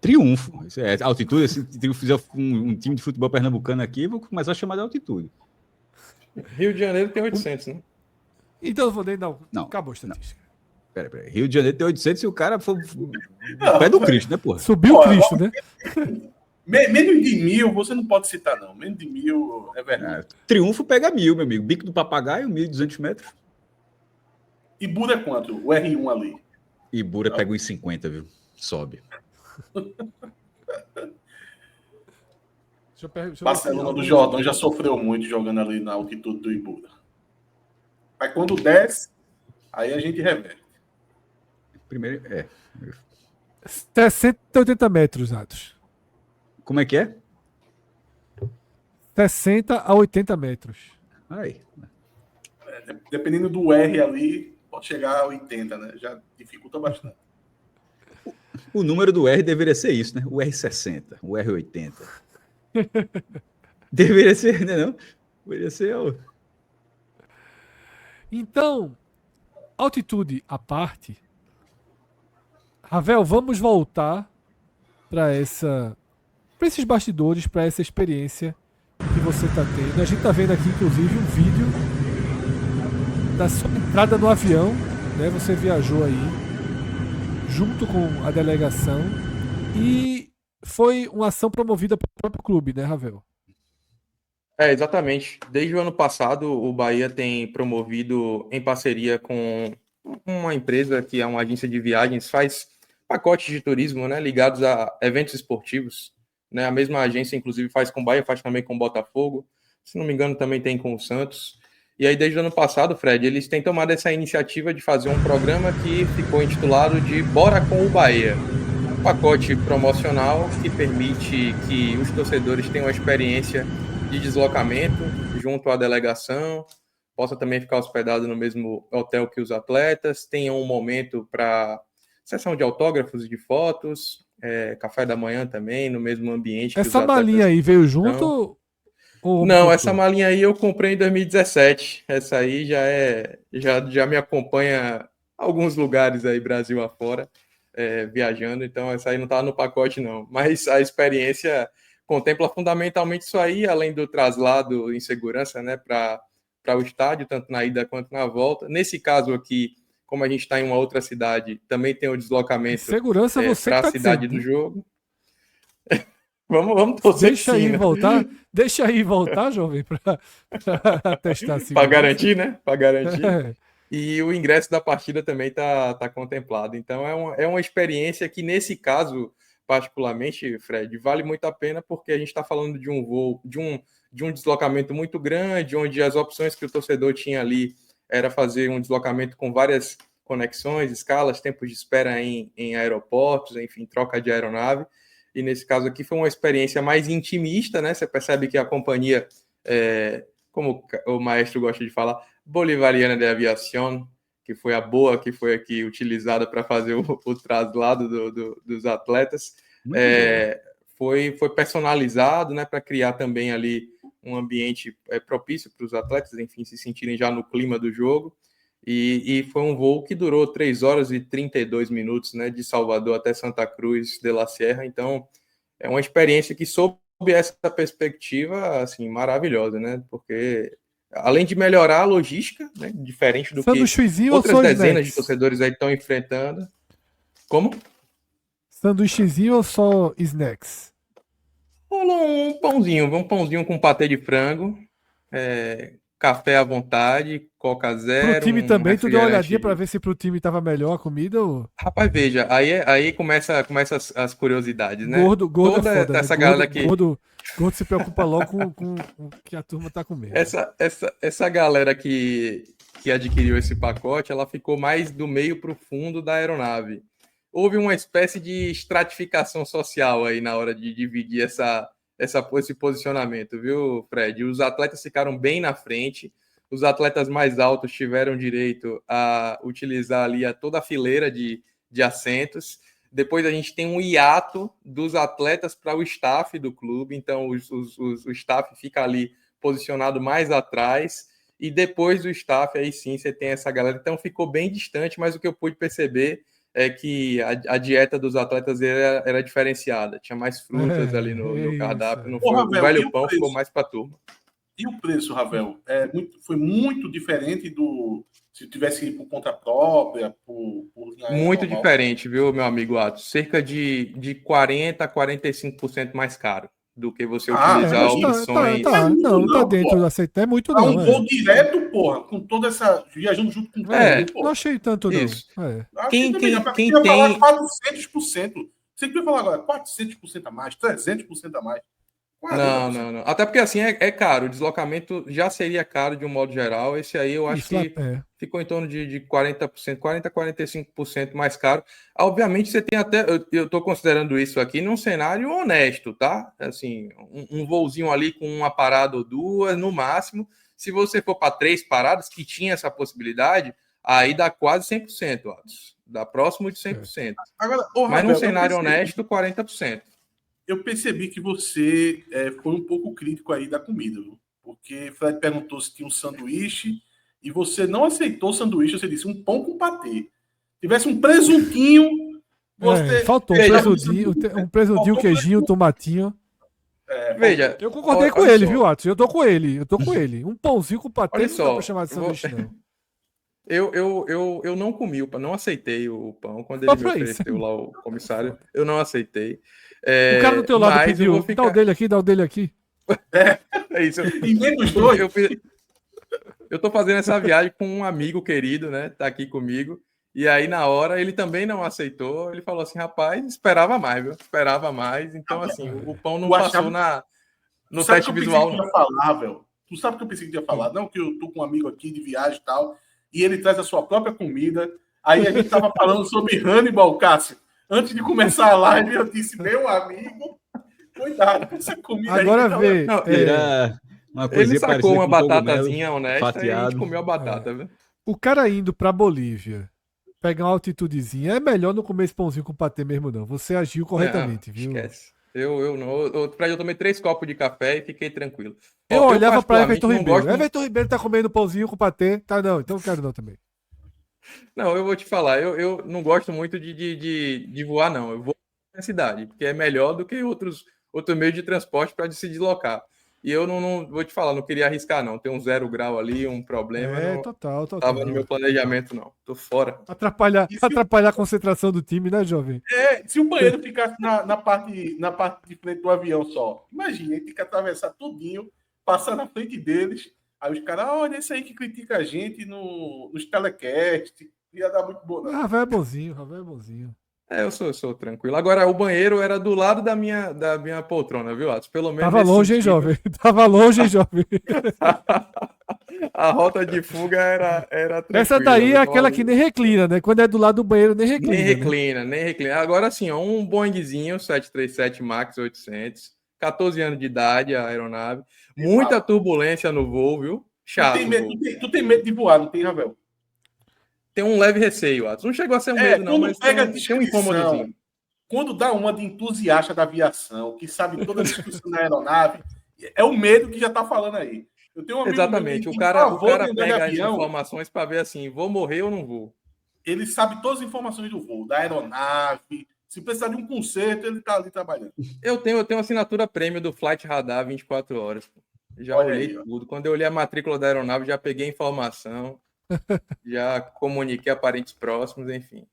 triunfo. Isso é altitude. Se eu fizer um time de futebol pernambucano aqui, eu vou começar a chamar de altitude. Rio de Janeiro tem 800, né? Então eu falei, não, Não, acabou a estatística. Peraí. Rio de Janeiro tem 800 e o cara foi o pé do Cristo, né, porra? Subiu o Cristo, né? Menos de 1.000 você não pode citar, não. Menos de 1.000 é verdade. Triunfo pega 1.000, meu amigo. Bico do Papagaio, 1.200 metros. Ibura é quanto? O R1 ali. Ibura pega uns 50, viu? Sobe. Barcelona do Jordão já sofreu muito jogando ali na altitude do Ibura. Aí quando desce, aí a gente reverte. Primeiro, 60 a 80 metros, Atos. Como é que é? 60 a 80 metros. Aí. Dependendo do R ali, pode chegar a 80, né? Já dificulta bastante. O número do R deveria ser isso, né? O R60, o R80. Deveria ser, né? Não? Deveria ser. Então, altitude à parte, Ravel, vamos voltar para esses bastidores, para essa experiência que você está tendo. A gente está vendo aqui, inclusive, um vídeo da sua entrada no avião, né? Você viajou aí junto com a delegação e foi uma ação promovida pelo próprio clube, né, Ravel? Exatamente. Desde o ano passado, o Bahia tem promovido, em parceria com uma empresa que é uma agência de viagens, faz pacotes de turismo, né, ligados a eventos esportivos. Né? A mesma agência, inclusive, faz com o Bahia, faz também com o Botafogo. Se não me engano, também tem com o Santos. E aí, desde o ano passado, Fred, eles têm tomado essa iniciativa de fazer um programa que ficou intitulado de Bora com o Bahia. Um pacote promocional que permite que os torcedores tenham uma experiência de deslocamento junto à delegação, possa também ficar hospedado no mesmo hotel que os atletas, tenha um momento para sessão de autógrafos e de fotos, café da manhã também, no mesmo ambiente que os Essa atletas. malinha aí veio junto? Não, essa malinha aí eu comprei em 2017. Essa aí já me acompanha alguns lugares aí, Brasil afora, viajando, então essa aí não está no pacote não. Mas a experiência contempla fundamentalmente isso aí, além do traslado em segurança, né, para o estádio, tanto na ida quanto na volta. Nesse caso aqui, como a gente está em uma outra cidade, também tem o deslocamento para a cidade do jogo. Vamos torcer deixa aí voltar, deixa aí voltar, jovem, para testar a segurança. Para garantir, né? Para garantir. E o ingresso da partida também tá contemplado. Então é uma experiência que, nesse caso, particularmente, Fred, vale muito a pena, porque a gente está falando de um voo, de um deslocamento muito grande, onde as opções que o torcedor tinha ali era fazer um deslocamento com várias conexões, escalas, tempos de espera em aeroportos, enfim, troca de aeronave. e nesse caso aqui foi uma experiência mais intimista, né? Você percebe que a companhia, como o maestro gosta de falar, Bolivariana de Aviación, que foi a boa que foi aqui utilizada para fazer o traslado dos atletas, foi personalizado, né, para criar também ali um ambiente propício para os atletas, enfim, se sentirem já no clima do jogo. E foi um voo que durou 3 horas e 32 minutos, né, de Salvador até Santa Cruz de la Sierra. Então, é uma experiência que, sob essa perspectiva, assim, maravilhosa, né? Porque, além de melhorar a logística, né, diferente do que outras dezenas de torcedores aí estão enfrentando. Como? Sanduíchezinho ou só snacks? Rolou um pãozinho com patê de frango, café à vontade, Coca Zero. Pro time também, tu deu uma olhadinha para ver se pro time tava melhor a comida? Ou... Rapaz, veja, aí começa as curiosidades, né? Gordo Toda é foda, essa né? galera que... Gordo se preocupa logo com o que a turma tá comendo. Essa galera que adquiriu esse pacote, ela ficou mais do meio para o fundo da aeronave. Houve uma espécie de estratificação social aí na hora de dividir esse posicionamento, viu, Fred? Os atletas ficaram bem na frente, os atletas mais altos tiveram direito a utilizar ali toda a fileira de assentos. Depois a gente tem um hiato dos atletas para o staff do clube, então o staff fica ali posicionado mais atrás, e depois do staff, aí sim, você tem essa galera. Então ficou bem distante, mas o que eu pude perceber é que a dieta dos atletas era diferenciada, tinha mais frutas ali no cardápio, não foi, Ravel, o velho pão ficou mais para a turma. E o preço, Ravel? Foi muito diferente do... Se tivesse ido por conta própria, muito normal. Diferente, viu, meu amigo Atos? Cerca de 40% a 45% mais caro do que você utilizar opções. Tá dentro do aceito. É muito não. Um voo direto, porra, com toda essa... Viajando junto com tudo, não achei tanto, não. Isso. Quem tem... falar 400%. Você queria falar agora 400% a mais, 300% a mais. Não. Até porque assim é caro. O deslocamento já seria caro de um modo geral. Esse aí eu acho que ficou em torno de 40%, 40% a 45% mais caro. Obviamente você tem até... Eu estou considerando isso aqui num cenário honesto, tá? Assim, um voozinho ali com uma parada ou duas, no máximo. Se você for para 3 paradas, que tinha essa possibilidade, aí dá quase 100%, Atos. Dá próximo de 100%. Agora, mas num cenário honesto, 40%. Eu percebi que você foi um pouco crítico aí da comida, viu? Porque Fred perguntou se tinha um sanduíche e você não aceitou o sanduíche, você disse um pão com patê. Tivesse um presuntinho, você... faltou um presuntinho, um queijinho, um tomatinho. Veja, eu concordei com ele, viu, Atos? Eu tô com ele. Um pãozinho com patê não dá pra chamar de sanduíche, não. Eu não comi o pão, não aceitei o pão quando ele me ofereceu lá, o comissário. Eu não aceitei. O cara do teu lado pediu, dá o dele aqui. É isso. E menos dois. Eu tô fazendo essa viagem com um amigo querido, né? Tá aqui comigo. E aí, na hora, ele também não aceitou. Ele falou assim, rapaz, esperava mais, viu? Esperava mais. Então, assim, o pão não passou no teste visual. Tu sabe o que eu pensei que ia falar? Não, que eu tô com um amigo aqui de viagem e tal, e ele traz a sua própria comida. Aí a gente tava falando sobre Hannibal, Cássio. Antes de começar a live, eu disse, meu amigo, cuidado com essa comida. Agora vê. Ele sacou uma batatazinha honesta fatiado. E a gente comeu a batata. Viu? O cara indo pra Bolívia, pegar uma altitudezinha, é melhor não comer esse pãozinho com patê mesmo, não. Você agiu corretamente, viu? Esquece. Eu não. Eu tomei 3 copos de café e fiquei tranquilo. Eu olhava pra Everton Ribeiro. Everton Ribeiro tá comendo pãozinho com patê. Tá, não. Então não quero não também. Não, eu vou te falar, eu não gosto muito de voar, não. Eu vou na cidade, porque é melhor do que outros meios de transporte para se deslocar. E eu não vou te falar, não queria arriscar, não. Tem um 0 grau ali, um problema. Total. Tava no meu planejamento, não. Tô fora. Atrapalhar a concentração do time, né, jovem? Se o banheiro ficasse na parte de frente do avião só. Imagina, ele tem que atravessar tudinho, passar na frente deles. Aí os caras, olha, esse aí que critica a gente nos telecasts. Ia dar muito bom. Ravel é bonzinho. Eu sou tranquilo. Agora, o banheiro era do lado da minha poltrona, viu, Atos? Pelo menos Tava nesse longe, hein, sentido, jovem? Tava longe, hein, jovem? a rota de fuga era tranquila. Essa daí é viu? aquela que nem reclina, né? Quando é do lado do banheiro, nem reclina. Nem né? reclina, nem reclina. Agora sim, ó, um Boeingzinho 737 MAX 800, 14 anos de idade a aeronave, muita turbulência no voo, viu? Chato. Tu tem medo de voar, não tem, Ravel? Tem um leve receio, Atos. Não chegou a ser um medo, não, quando mas pega a tem um descrição, incômodozinho. quando dá uma de entusiasta da aviação, que sabe toda a descrição da aeronave, é o medo que já tá falando aí. Eu tenho um amigo Exatamente. meu O que cara de andar de pega as avião, informações para ver assim, vou morrer ou não vou. ele sabe todas as informações do voo, da aeronave. Se precisar de um conserto, ele tá ali trabalhando. Eu tenho assinatura prêmio do Flight Radar 24 horas. Já Olha olhei aí, ó. tudo. Quando eu olhei a matrícula da aeronave, já peguei informação, já comuniquei a parentes próximos, enfim.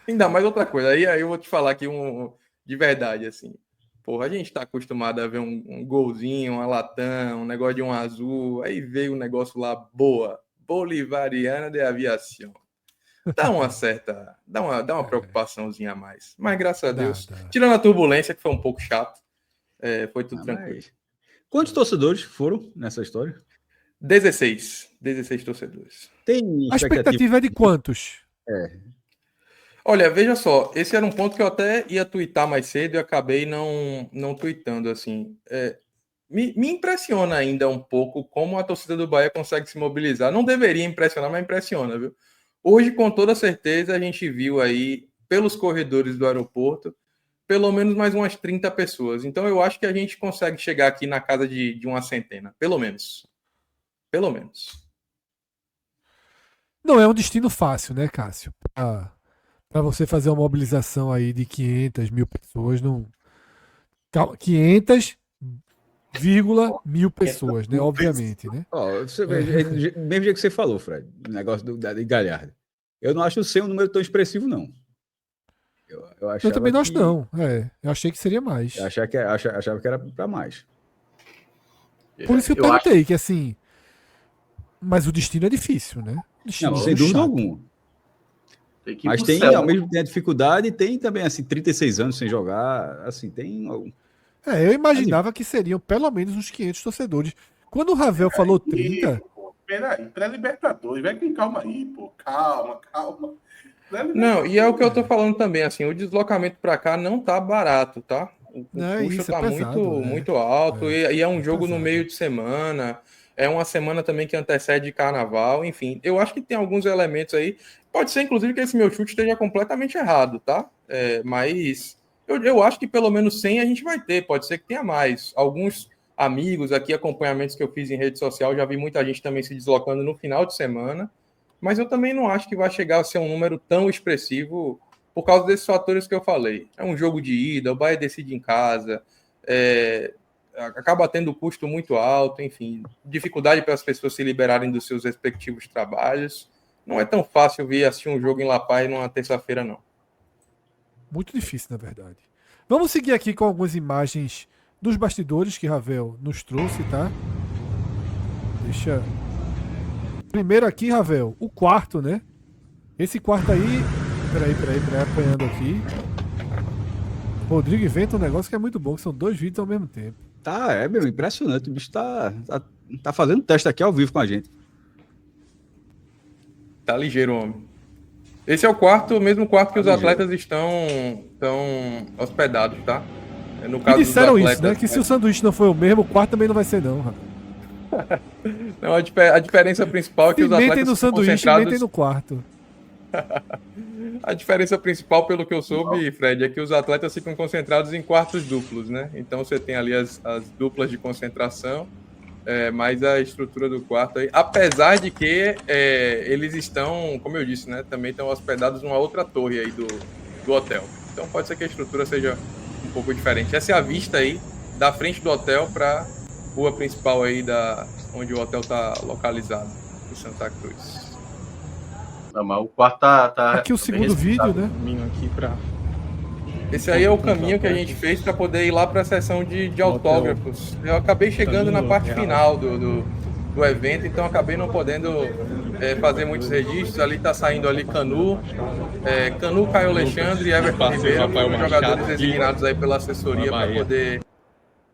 Ainda mais outra coisa. Aí eu vou te falar aqui de verdade, assim. Porra, a gente tá acostumado a ver um golzinho, uma latão, um negócio de um azul. Aí veio um negócio lá, boa. Bolivariana de Aviação. Dá uma preocupaçãozinha a mais. Mas graças a Deus, tirando a turbulência, que foi um pouco chato, foi tudo tranquilo. Mas... Quantos torcedores foram nessa história? 16 torcedores. Tem A expectativa é de quantos? Olha, veja só, esse era um ponto que eu até ia tuitar mais cedo e acabei não tuitando, assim. Me impressiona ainda um pouco como a torcida do Bahia consegue se mobilizar. Não deveria impressionar, mas impressiona, viu? Hoje, com toda certeza, a gente viu aí, pelos corredores do aeroporto, pelo menos mais umas 30 pessoas. Então, eu acho que a gente consegue chegar aqui na casa de uma centena. Pelo menos. Pelo menos. Não é um destino fácil, né, Cássio? Para você fazer uma mobilização aí de 500 mil pessoas, não... 500,000 pessoas, né? Obviamente, né? Você vê, mesmo jeito que você falou, Fred, o negócio de Galhardo. Eu não acho o seu um número tão expressivo, não. Eu também não acho, não. Eu achei que seria mais. Eu achava que era para mais. Por isso que eu perguntei, que assim... Mas o destino é difícil, né? Não, sem dúvida alguma. Mas tem, ao mesmo tempo, a dificuldade, tem também, assim, 36 anos sem jogar, assim, tem... eu imaginava que seriam pelo menos uns 500 torcedores. Quando o Ravel falou 30... Peraí, pré-Libertadores, vai com calma aí, pô. Calma. Não, e é o que eu tô falando também, assim, o deslocamento para cá não tá barato, tá? O custo tá muito alto, e é um jogo no meio de semana, é uma semana também que antecede carnaval, enfim. Eu acho que tem alguns elementos aí, pode ser inclusive que esse meu chute esteja completamente errado, tá? Mas eu acho que pelo menos 100 a gente vai ter, pode ser que tenha mais. Alguns amigos aqui, acompanhamentos que eu fiz em rede social, já vi muita gente também se deslocando no final de semana, mas eu também não acho que vai chegar a ser um número tão expressivo por causa desses fatores que eu falei. É um jogo de ida, o Bahia decide em casa, acaba tendo custo muito alto, enfim, dificuldade para as pessoas se liberarem dos seus respectivos trabalhos. Não é tão fácil vir assistir um jogo em La Paz numa terça-feira, não. Muito difícil, na verdade. Vamos seguir aqui com algumas imagens dos bastidores que Ravel nos trouxe, tá? Deixa... Primeiro aqui, Ravel, o quarto, né? Esse quarto aí... Peraí, apanhando aqui. Rodrigo inventa um negócio que é muito bom, que são 2 vídeos ao mesmo tempo. Meu, impressionante. O bicho tá fazendo teste aqui ao vivo com a gente. Tá ligeiro, homem. Esse é o mesmo quarto que os atletas estão hospedados, tá? No caso e disseram dos atletas, isso, né? Que se o sanduíche não foi o mesmo, o quarto também não vai ser, não. Não, a diferença principal é que os atletas mentem no sanduíche e mentem no quarto. A diferença principal, pelo que eu soube, Fred, é que os atletas ficam concentrados em quartos duplos, né? Então você tem ali as duplas de concentração, mais a estrutura do quarto aí. Apesar de que eles estão, como eu disse, né? Também estão hospedados numa outra torre aí do hotel. Então pode ser que a estrutura seja um pouco diferente. Essa é a vista aí da frente do hotel para rua principal aí onde o hotel está localizado, em Santa Cruz. Não, mas o quarto tá aqui o segundo vídeo, né? Esse aí é o caminho que a gente fez para poder ir lá para a sessão de autógrafos. Eu acabei chegando na parte final do evento, então acabei não podendo fazer muitos registros. Ali está saindo ali Canu, Caio Alexandre e Everton Ribeiro, jogadores designados aí pela assessoria para poder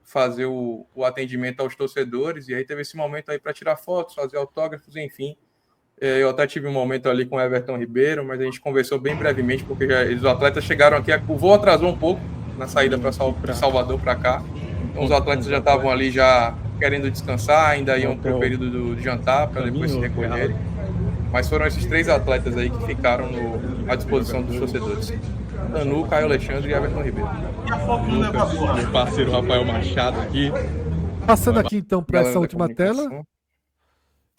fazer o atendimento aos torcedores. E aí teve esse momento aí para tirar fotos, fazer autógrafos, enfim. Eu até tive um momento ali com o Everton Ribeiro, mas a gente conversou bem brevemente, porque os atletas chegaram aqui, o voo atrasou um pouco na saída para Salvador para cá. Então os atletas já estavam ali já querendo descansar, ainda iam para o período do jantar, para depois se recolherem. Mas foram esses 3 atletas aí que ficaram à disposição dos torcedores. Canu, Caio Alexandre e Everton Ribeiro. E a foto do elevador? Meu parceiro Rafael Machado aqui. Passando aqui então para essa última tela.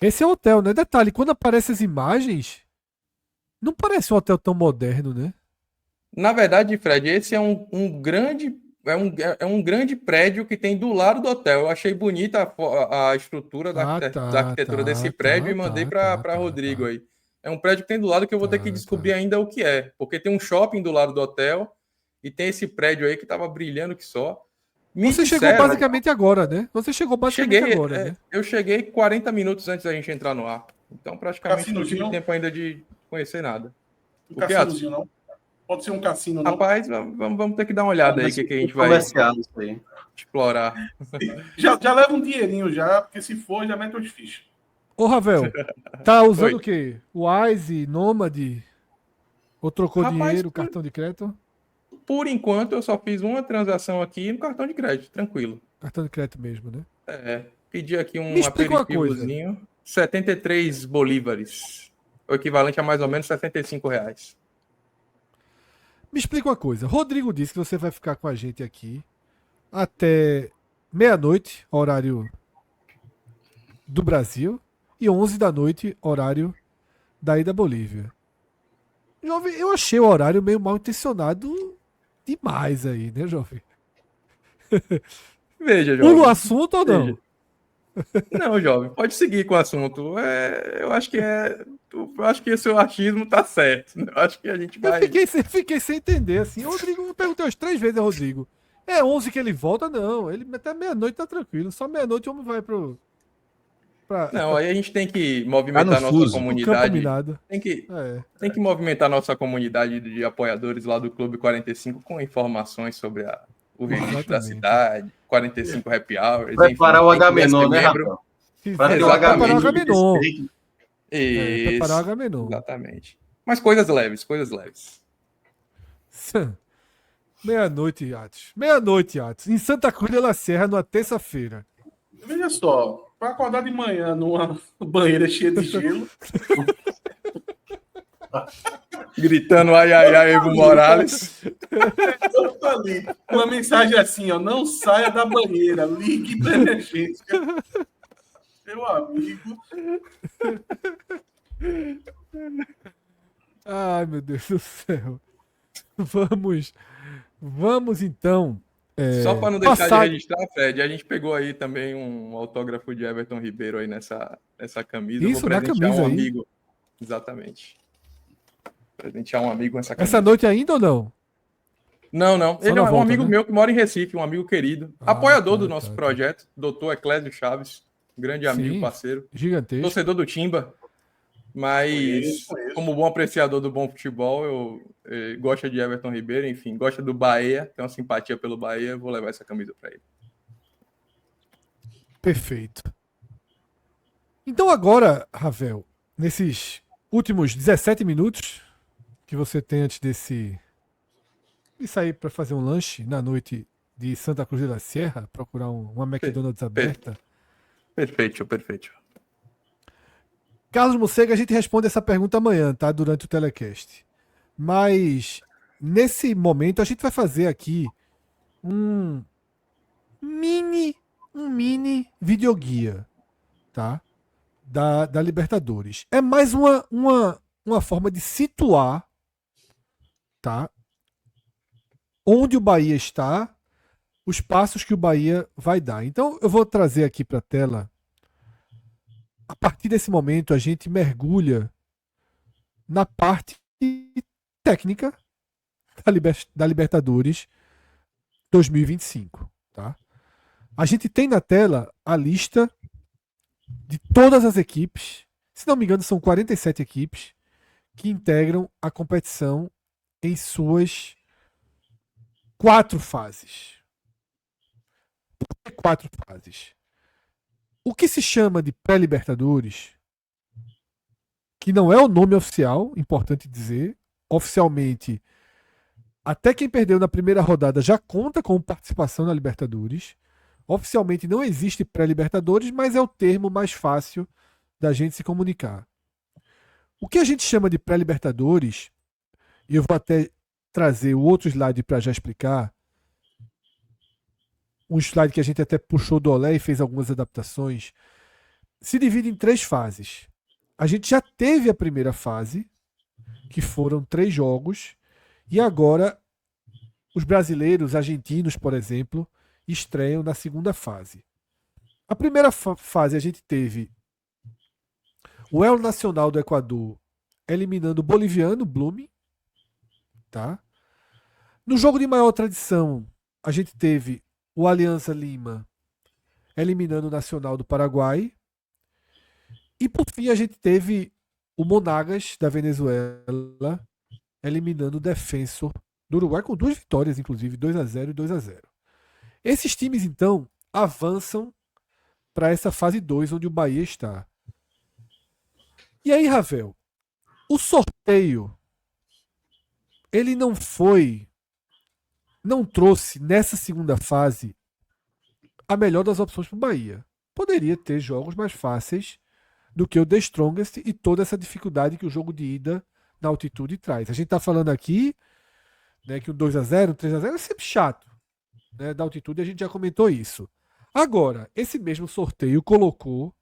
Esse é o hotel, né? Detalhe, quando aparecem as imagens, não parece um hotel tão moderno, né? Na verdade, Fred, esse é um grande prédio que tem do lado do hotel. Eu achei bonita a estrutura da arquitetura desse prédio e mandei para Rodrigo aí. É um prédio que tem do lado que eu vou ter que descobrir ainda o que é. Porque tem um shopping do lado do hotel e tem esse prédio aí que estava brilhando que só. Você chegou basicamente agora, né? Você chegou basicamente agora, né? Eu cheguei 40 minutos antes da gente entrar no ar. Então, praticamente não tive tempo ainda de conhecer nada. Um cassinozinho, não? Pode ser um cassino, não? Rapaz, vamos ter que dar uma olhada aí, que a gente vai explorar. Já leva um dinheirinho já, porque se for, já mete os fichas. Ô, Ravel, tá usando o quê? Wise, Nômade? Ou trocou dinheiro, cartão de crédito? Por enquanto, eu só fiz uma transação aqui no cartão de crédito, tranquilo. Cartão de crédito mesmo, né? Pedi aqui um aperitivozinho. 73 bolívares. O equivalente a mais ou menos R$65. Me explica uma coisa. Rodrigo disse que você vai ficar com a gente aqui até meia-noite, horário do Brasil, e 11 da noite, horário daí da Bolívia. Jovem, eu achei o horário meio mal intencionado demais aí, né, Jovem? Veja, Jovem. Pula o assunto ou não? Veja. Não, Jovem, pode seguir com o assunto. Eu acho que o seu achismo tá certo. Eu acho que a gente vai... Eu fiquei sem entender, assim. Rodrigo, eu perguntei umas 3 vezes a Rodrigo. É 11 que ele volta? Não. Ele até meia-noite tá tranquilo. Só meia-noite o homem vai Não, aí a gente tem que movimentar a nossa comunidade. Tem que movimentar a nossa comunidade de apoiadores lá do Clube 45 com informações sobre o registro da cidade, 45 happy hours. Preparar o H-Menon, né, Rafael? Preparar o H-Menon. Preparar o H-Menon. Exatamente. Mas coisas leves. Meia-noite, Atos. Em Santa Cruz de la Serra, numa terça-feira. Veja só, para acordar de manhã numa banheira cheia de gelo. Gritando ai, Evo Morales. Eu falei, uma mensagem assim, ó, não saia da banheira, ligue para emergência. Meu amigo. Ai, meu Deus do céu. Vamos então. Só para não deixar de registrar, Fred, a gente pegou aí também um autógrafo de Everton Ribeiro aí nessa camisa. Isso, vou na presentear camisa um aí. amigo. Exatamente. Presentear um amigo nessa camisa. Essa noite ainda ou não? Não. Ele é um amigo né? meu que mora em Recife, um amigo querido. Apoiador do nosso projeto, doutor Eclésio Chaves. Grande amigo, parceiro. Gigantesco. Torcedor do Timba. Mas, como bom apreciador do bom futebol, eu gosto de Everton Ribeiro, enfim, gosta do Bahia, tem uma simpatia pelo Bahia, vou levar essa camisa para ele. Perfeito. Então agora, Ravel, nesses últimos 17 minutos que você tem antes de sair para fazer um lanche na noite de Santa Cruz de la Sierra, procurar uma McDonald's aberta. Perfeito. Carlos Mocega, a gente responde essa pergunta amanhã, tá? Durante o telecast. Mas, nesse momento, a gente vai fazer aqui um mini videoguia, tá? Da Libertadores. É mais uma forma de situar, tá? Onde o Bahia está, os passos que o Bahia vai dar. Então, eu vou trazer aqui para a tela. A partir desse momento, a gente mergulha na parte técnica da Libertadores 2025. Tá? A gente tem na tela a lista de todas as equipes Se não me engano, são 47 equipes que integram a competição em suas 4 fases. Por que 4 fases? O que se chama de pré-Libertadores, que não é o nome oficial, importante dizer, oficialmente, até quem perdeu na primeira rodada já conta com participação na Libertadores. Oficialmente não existe pré-Libertadores, mas é o termo mais fácil da gente se comunicar. O que a gente chama de pré-Libertadores, e eu vou até trazer o outro slide para já explicar, um slide que a gente até puxou do Olé e fez algumas adaptações, se divide em 3 fases. A gente já teve a primeira fase, que foram 3 jogos, e agora os brasileiros, argentinos, por exemplo, estreiam na segunda fase. A primeira fase a gente teve o El Nacional do Equador eliminando o boliviano, Blooming. Tá? No jogo de maior tradição, a gente teve o Alianza Lima eliminando o Nacional do Paraguai. E por fim a gente teve o Monagas da Venezuela eliminando o Defensor do Uruguai com 2 vitórias, inclusive 2-0 e 2-0. Esses times, então, avançam para essa fase 2, onde o Bahia está. E aí, Ravel, o sorteio, ele não trouxe nessa segunda fase a melhor das opções para o Bahia. Poderia ter jogos mais fáceis do que o The Strongest e toda essa dificuldade que o jogo de ida na altitude traz. A gente está falando aqui, né, que o 2-0, o 3-0 é sempre chato, né, da altitude, a gente já comentou isso. Agora, esse mesmo sorteio colocou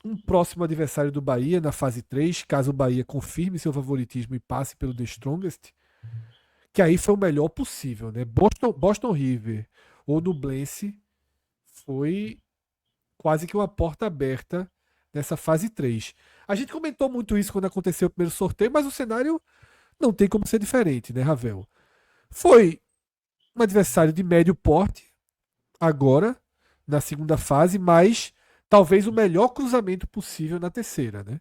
um próximo adversário do Bahia na fase 3, caso o Bahia confirme seu favoritismo e passe pelo The Strongest, que aí foi o melhor possível, né? Boston River ou Nublense foi quase que uma porta aberta nessa fase 3. A gente comentou muito isso quando aconteceu o primeiro sorteio, mas o cenário não tem como ser diferente, né, Ravel? Foi um adversário de médio porte, agora, na segunda fase, mas talvez o melhor cruzamento possível na terceira, né?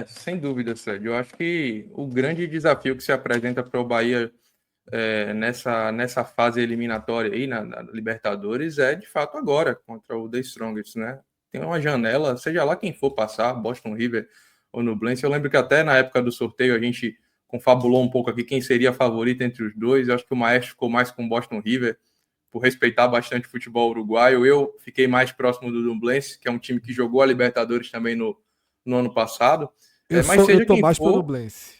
Sem dúvida, Sérgio. Eu acho que o grande desafio que se apresenta para o Bahia nessa fase eliminatória aí, na Libertadores, é de fato agora, contra o The Strongest, né? Tem uma janela, seja lá quem for passar, Boston River ou Nublense. Eu lembro que até na época do sorteio a gente confabulou um pouco aqui quem seria favorito entre os dois. Eu acho que o Maestro ficou mais com Boston River, por respeitar bastante o futebol uruguaio. Eu fiquei mais próximo do Nublense, que é um time que jogou a Libertadores também no ano passado. Eu tô mais pro Nublense.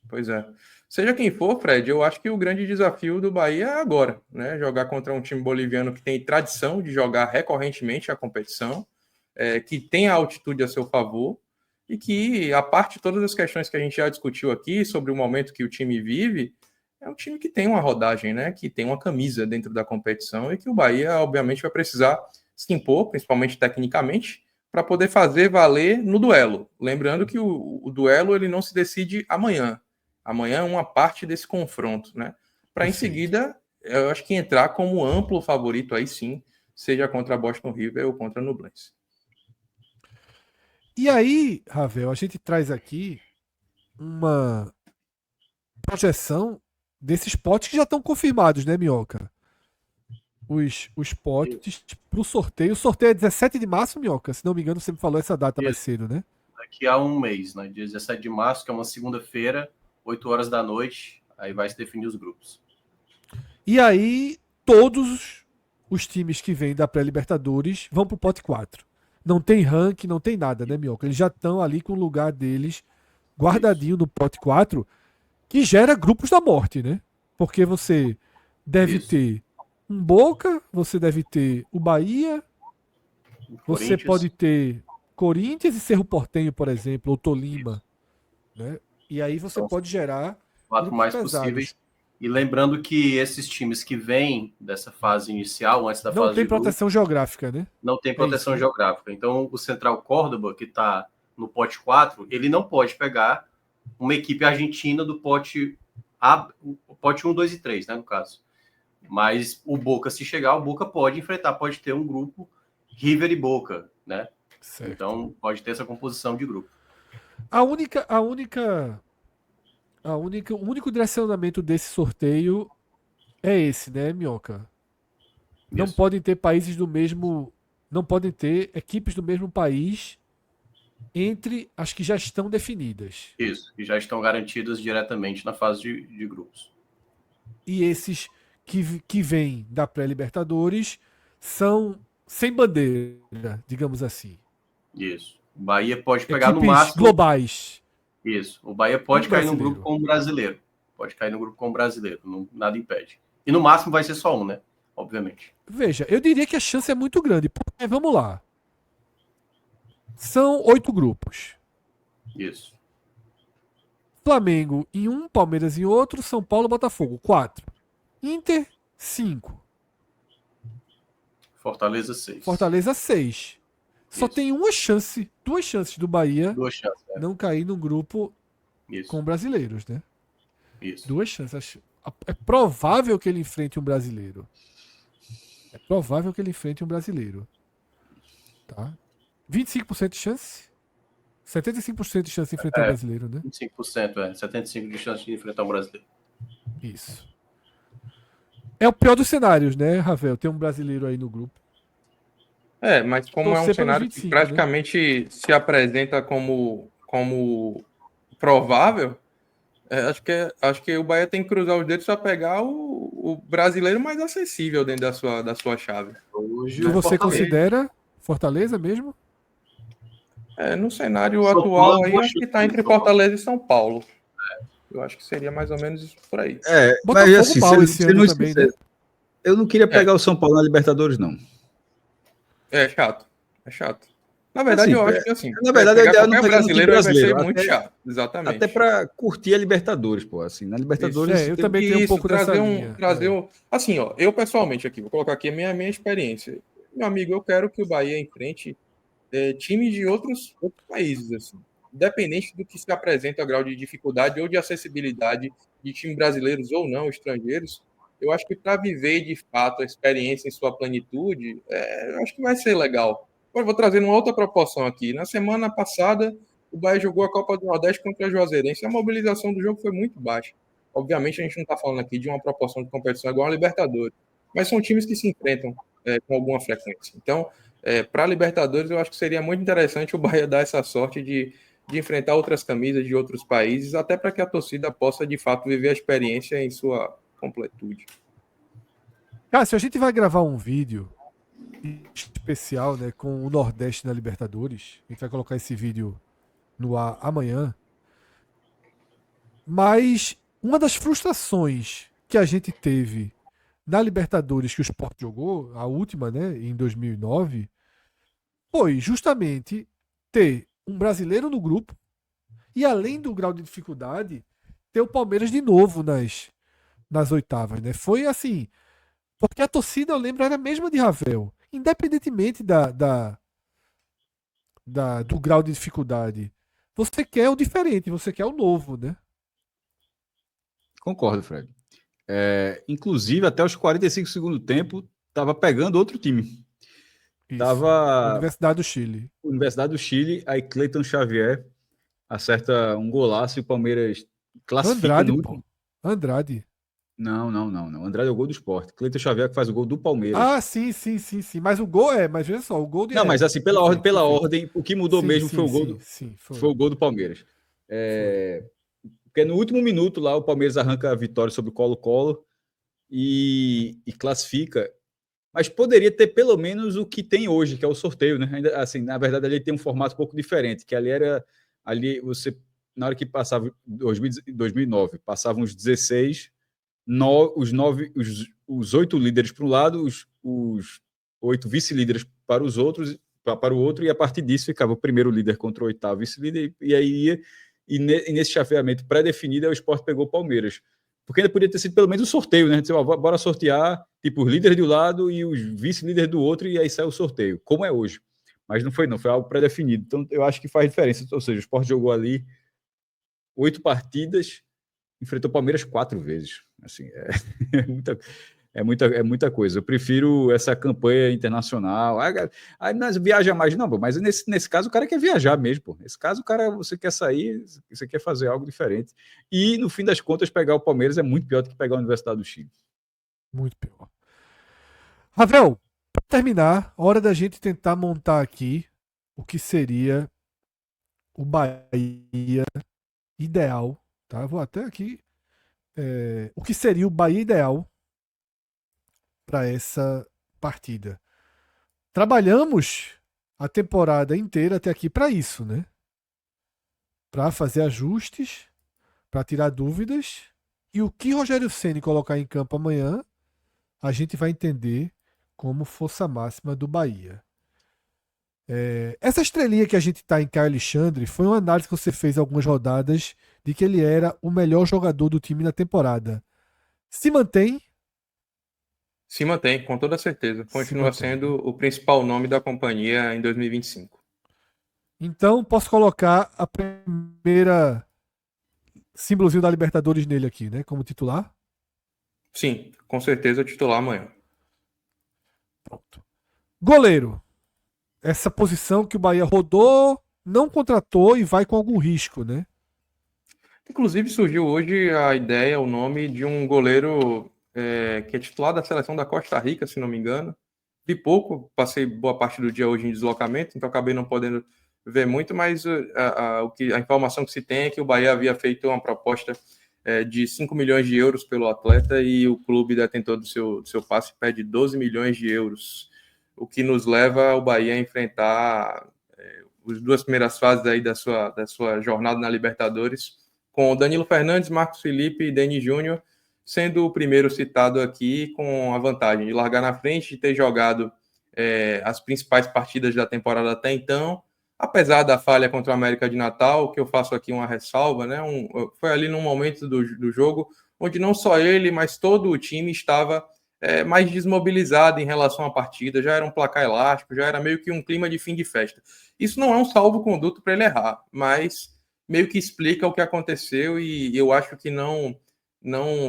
Pois é. Seja quem for, Fred, eu acho que o grande desafio do Bahia é agora, né? Jogar contra um time boliviano que tem tradição de jogar recorrentemente a competição, que tem a altitude a seu favor e que, a parte de todas as questões que a gente já discutiu aqui sobre o momento que o time vive, é um time que tem uma rodagem, né? Que tem uma camisa dentro da competição e que o Bahia, obviamente, vai precisar se impor, principalmente tecnicamente, para poder fazer valer no duelo. Lembrando que o duelo ele não se decide amanhã. Amanhã é uma parte desse confronto, né? Para em seguida, eu acho que entrar como amplo favorito aí sim, seja contra Boston River ou contra Nublense. E aí, Ravel, a gente traz aqui uma projeção desses potes que já estão confirmados, né, Minhoca? Os potes para o sorteio. O sorteio é 17 de março, Minhoca? Se não me engano, você me falou essa data mais cedo, né? Daqui a um mês, né? Dia 17 de março, que é uma segunda-feira, 8 horas da noite, aí vai se definir os grupos. E aí, todos os times que vêm da pré-Libertadores vão pro pote 4. Não tem ranking, não tem nada, né, Minhoca? Eles já estão ali com o lugar deles guardadinho no pote 4, que gera grupos da morte, né? Porque você deve ter um Boca, você deve ter o Bahia, você pode ter Corinthians e Cerro Porteño, por exemplo, ou Tolima, né? E aí você pode gerar 4 mais possíveis. E lembrando que esses times que vêm dessa fase inicial, antes da fase não tem proteção geográfica, né? Não tem proteção geográfica. Então, o Central Córdoba, que está no pote 4, ele não pode pegar uma equipe argentina do pote 1, 2 e 3, né, no caso. Mas o Boca, se chegar, o Boca pode enfrentar, pode ter um grupo River e Boca, né? Certo. Então, pode ter essa composição de grupo. O único direcionamento desse sorteio é esse, né, Minhoca? Não Isso. podem ter países do mesmo. Não podem ter equipes do mesmo país entre as que já estão definidas. Isso, que já estão garantidas diretamente na fase de grupos. E esses que vêm da pré-Libertadores são sem bandeira, digamos assim. Isso. O Bahia pode pegar no Equipes máximo. globais. Isso. O Bahia pode Um cair no brasileiro. grupo como brasileiro. Pode cair no grupo como brasileiro. Nada impede. E no máximo vai ser só um, né? Obviamente. Veja, eu diria que a chance é muito grande. Porque, vamos lá. São 8 grupos. Isso. Flamengo em um, Palmeiras em outro, São Paulo, Botafogo, 4. Inter, 5. Fortaleza 6. Fortaleza, 6. Só Isso. tem uma chance, 2 chances do Bahia 2 chances. não cair num grupo Isso. com brasileiros, né? Isso. 2 chances. É provável que ele enfrente um brasileiro. É provável que ele enfrente um brasileiro. Tá? 25% de chance? 75% de chance de enfrentar um brasileiro, né? 25%, 75% de chance de enfrentar um brasileiro. Isso. É o pior dos cenários, né, Ravel? Tem um brasileiro aí no grupo. Mas como é um Torcer pelos cenário 25, que praticamente se apresenta como provável, acho que o Bahia tem que cruzar os dedos para pegar o brasileiro mais acessível dentro da sua chave. Hoje Que o você Fortaleza. considera Fortaleza mesmo? No cenário São atual Paulo, aí, acho que está entre Fortaleza e São Paulo. Eu acho que seria mais ou menos isso por aí. Botafogo mas assim, mal esse ano também, né? eu não queria pegar o São Paulo na Libertadores, não. É chato. Na verdade, Assim, eu acho que assim. na verdade, pegar é ideal não qualquer pegar um time brasileiro aí vai ser brasileiro, muito chato. Exatamente. Até para curtir a Libertadores, pô. Assim, na Libertadores. Eu também tenho um pouco dessa linha. Assim, ó, eu pessoalmente aqui, vou colocar aqui a minha experiência. Meu amigo, eu quero que o Bahia enfrente times de outros países, assim. Independente do que se apresenta a grau de dificuldade ou de acessibilidade de times brasileiros ou não, estrangeiros, eu acho que para viver de fato a experiência em sua plenitude, eu acho que vai ser legal. Agora, vou trazer uma outra proporção aqui. Na semana passada, o Bahia jogou a Copa do Nordeste contra a Juazeirense. A mobilização do jogo foi muito baixa. Obviamente, a gente não está falando aqui de uma proporção de competição igual a Libertadores, mas são times que se enfrentam com alguma frequência. Então, para a Libertadores, eu acho que seria muito interessante o Bahia dar essa sorte de enfrentar outras camisas de outros países, até para que a torcida possa, de fato, viver a experiência em sua completude. Cássio, a gente vai gravar um vídeo especial, né, com o Nordeste na Libertadores. A gente vai colocar esse vídeo no ar amanhã. Mas uma das frustrações que a gente teve na Libertadores que o Sport jogou, a última, né, em 2009, foi justamente ter um brasileiro no grupo e, além do grau de dificuldade, ter o Palmeiras de novo nas oitavas, né? Foi assim, porque a torcida, eu lembro, era a mesma de Ravel, independentemente do grau de dificuldade. Você quer o diferente, você quer o novo, né? Concordo, Fred. Inclusive, até os 45 segundos do tempo, estava pegando outro time. Isso. Tava Universidade do Chile. Universidade do Chile, aí Cleiton Xavier acerta um golaço e o Palmeiras classifica Andrade, no pô. último. Não. Andrade é o gol do Sport. Cleiton Xavier que faz o gol do Palmeiras. Ah, sim. Mas o gol mas veja só, o gol de. Não, mas assim, pela ordem, o que mudou mesmo foi o gol foi o gol do Palmeiras. Porque no último minuto lá o Palmeiras arranca a vitória sobre o Colo-Colo e classifica. Mas poderia ter pelo menos o que tem hoje, que é o sorteio, né? Ainda, assim, na verdade, ali tem um formato um pouco diferente, que ali você, na hora que passava 2009, passavam os 16, os 8 líderes para um lado, os 8 vice-líderes para os outros, para o outro, e a partir disso ficava o primeiro líder contra o oitavo vice-líder, e aí ia, e nesse chaveamento pré-definido, o Sport pegou o Palmeiras. Porque ainda podia ter sido pelo menos um sorteio, né? Bora sortear, tipo, os líderes de um lado e os vice-líderes do outro, e aí sai o sorteio, como é hoje. Mas não foi algo pré-definido. Então, eu acho que faz diferença. Ou seja, o Sport jogou ali 8 partidas, enfrentou o Palmeiras 4 vezes. Assim, É muita coisa. Eu prefiro essa campanha internacional. Aí nós viaja mais. Não, pô, mas nesse caso o cara quer viajar mesmo, pô. Nesse caso o cara, você quer sair, você quer fazer algo diferente. E no fim das contas, pegar o Palmeiras é muito pior do que pegar a Universidade do Chile. Muito pior. Ravel, para terminar, hora da gente tentar montar aqui o que seria o Bahia ideal, tá? Eu vou até aqui. O que seria o Bahia ideal para essa partida? Trabalhamos a temporada inteira até aqui para isso, né? Para fazer ajustes, para tirar dúvidas, e o que Rogério Ceni colocar em campo amanhã, a gente vai entender como força máxima do Bahia. Essa estrelinha que a gente está em Caio Alexandre foi uma análise que você fez algumas rodadas de que ele era o melhor jogador do time na temporada. Se mantém? Se mantém, com toda certeza. Continua sendo o principal nome da companhia em 2025. Então, posso colocar a primeira símbolozinho da Libertadores nele aqui, né? Como titular? Sim, com certeza titular amanhã. Pronto. Goleiro. Essa posição que o Bahia rodou, não contratou e vai com algum risco, né? Inclusive surgiu hoje a ideia, o nome de um goleiro que é titular da seleção da Costa Rica, se não me engano. Vi pouco, passei boa parte do dia hoje em deslocamento, então acabei não podendo ver muito, mas a informação que se tem é que o Bahia havia feito uma proposta de 5 milhões de euros pelo atleta e o clube detentor do seu passe pede 12 milhões de euros, o que nos leva o Bahia a enfrentar as duas primeiras fases aí da sua jornada na Libertadores, com o Danilo Fernandes, Marcos Felipe e Deni Júnior, sendo o primeiro citado aqui com a vantagem de largar na frente, de ter jogado as principais partidas da temporada até então, apesar da falha contra o América de Natal, que eu faço aqui uma ressalva, né? Foi ali num momento do jogo onde não só ele, mas todo o time estava mais desmobilizado em relação à partida, já era um placar elástico, já era meio que um clima de fim de festa. Isso não é um salvo-conduto para ele errar, mas meio que explica o que aconteceu e eu acho que não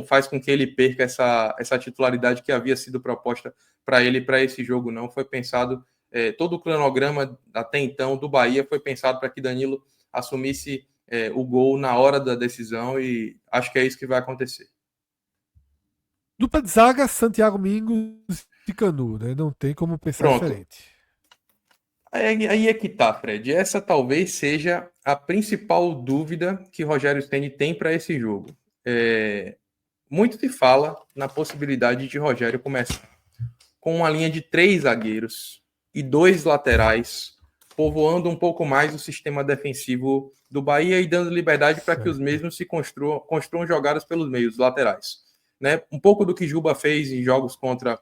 faz com que ele perca essa titularidade que havia sido proposta para ele para esse jogo, não. Foi pensado, todo o cronograma até então do Bahia foi pensado para que Danilo assumisse o gol na hora da decisão e acho que é isso que vai acontecer. Dupla de zaga, Santiago Mingos e Canu, né? Não tem como pensar Pronto. diferente. Aí é que tá, Fred. Essa talvez seja a principal dúvida que Rogério Ceni tem para esse jogo. Muito se fala na possibilidade de Rogério começar com uma linha de 3 zagueiros e 2 laterais, povoando um pouco mais o sistema defensivo do Bahia e dando liberdade para que os mesmos se construam jogadas pelos meios laterais. Né? Um pouco do que Juba fez em jogos contra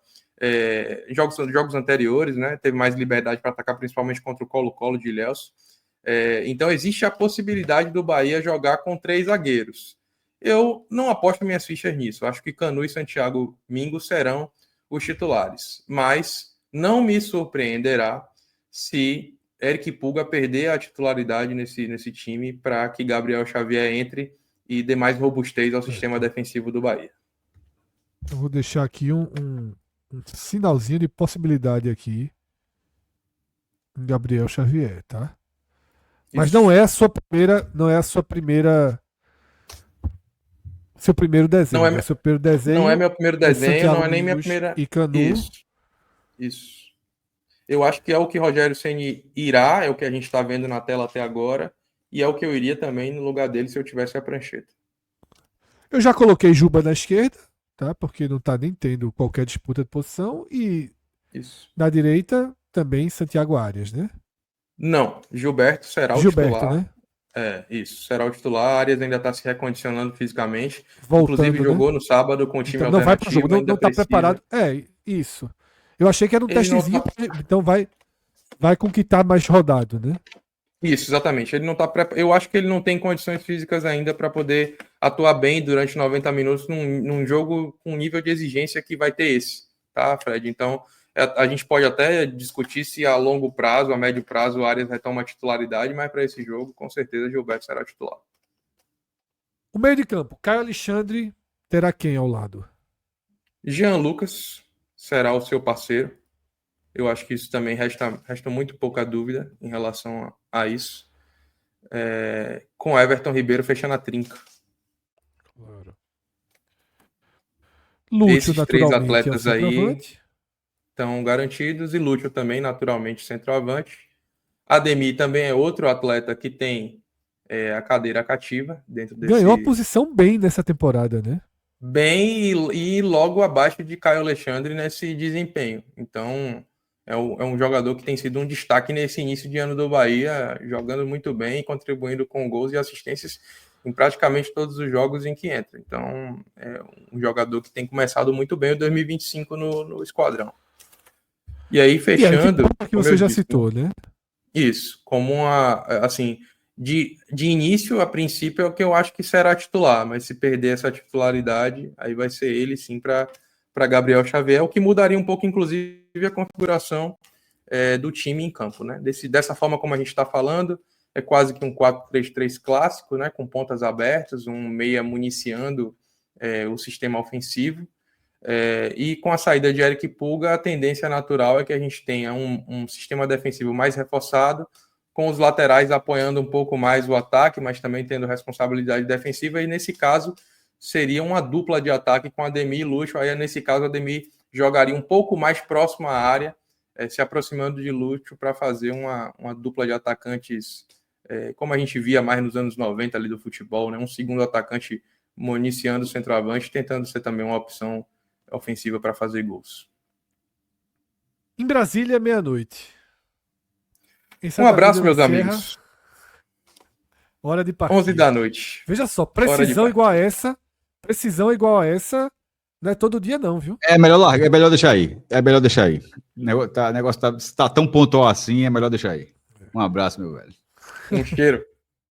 jogos anteriores, né? Teve mais liberdade para atacar, principalmente contra o Colo-Colo de Ilhéus. Então existe a possibilidade do Bahia jogar com 3 zagueiros. Eu não aposto minhas fichas nisso. Acho que Canu e Santiago Mingo serão os titulares. Mas não me surpreenderá se Eric Pulga perder a titularidade nesse time para que Gabriel Xavier entre e dê mais robustez ao sistema defensivo do Bahia. Eu vou deixar aqui um sinalzinho de possibilidade aqui em Gabriel Xavier, tá? Mas Isso. não é a sua primeira, seu primeiro desenho. Não é, né? Seu primeiro desenho não é meu primeiro desenho, Santiago não é nem minha Mingos primeira. e Canu. Isso. Eu acho que é o que Rogério Ceni irá, é o que a gente está vendo na tela até agora, e é o que eu iria também no lugar dele se eu tivesse a prancheta. Eu já coloquei Juba na esquerda, tá? Porque não tá nem tendo qualquer disputa de posição. E Isso. na direita também Santiago Arias, né? Não, Gilberto será o Gilberto, titular. né? Isso, será o titular. Arias ainda está se recondicionando fisicamente. Voltando, Inclusive jogou no sábado com o time então, não vai pro alternativo. jogo, não tá preparado. Isso. Eu achei que era um Ele não testezinho, então vai com o que tá mais rodado, né? Isso, exatamente. Ele não tá Eu acho que ele não tem condições físicas ainda para poder atuar bem durante 90 minutos num jogo com nível de exigência que vai ter esse, tá, Fred? Então, a gente pode até discutir se a longo prazo, a médio prazo, o Arias retoma a titularidade, mas para esse jogo, com certeza, Gilberto será titular. O meio de campo, Caio Alexandre terá quem ao lado? Jean Lucas será o seu parceiro. Eu acho que isso também resta muito pouca dúvida em relação a isso. Com Everton Ribeiro fechando a trinca. Claro. Lúcio, Esses três naturalmente, atletas é o aí centroavante. estão garantidos, e Lúcio também, naturalmente, centroavante. Ademir também é outro atleta que tem a cadeira cativa dentro desse... Ganhou a posição bem nessa temporada, né? Bem e logo abaixo de Caio Alexandre nesse desempenho. Então, é um jogador que tem sido um destaque nesse início de ano do Bahia, jogando muito bem, contribuindo com gols e assistências em praticamente todos os jogos em que entra. Então, é um jogador que tem começado muito bem o 2025 no esquadrão. E aí, fechando... que você já citou, né? Isso, como assim, de início, a princípio, é o que eu acho que será titular, mas se perder essa titularidade, aí vai ser ele sim para Gabriel Xavier, o que mudaria um pouco, inclusive, a configuração do time em campo, né? Dessa forma como a gente está falando, é quase que um 4-3-3 clássico, né? Com pontas abertas, um meia municiando o sistema ofensivo. E com a saída de Eric Pulga, a tendência natural é que a gente tenha um sistema defensivo mais reforçado, com os laterais apoiando um pouco mais o ataque, mas também tendo responsabilidade defensiva, e nesse caso seria uma dupla de ataque com Ademir e Lúcio. Aí nesse caso Ademir jogaria um pouco mais próximo à área, se aproximando de Lúcio para fazer uma dupla de atacantes, como a gente via mais nos anos 90 ali do futebol, né? Um segundo atacante municiando o centroavante, tentando ser também uma opção ofensiva para fazer gols. Em Brasília, meia-noite. Um abraço, meus amigos. Hora de partir. 11 da noite. Veja só, precisão igual a essa, não é todo dia não, viu? É melhor largar, é melhor deixar aí. O negócio tá tão pontual assim, é melhor deixar aí. Um abraço, meu velho. Um cheiro.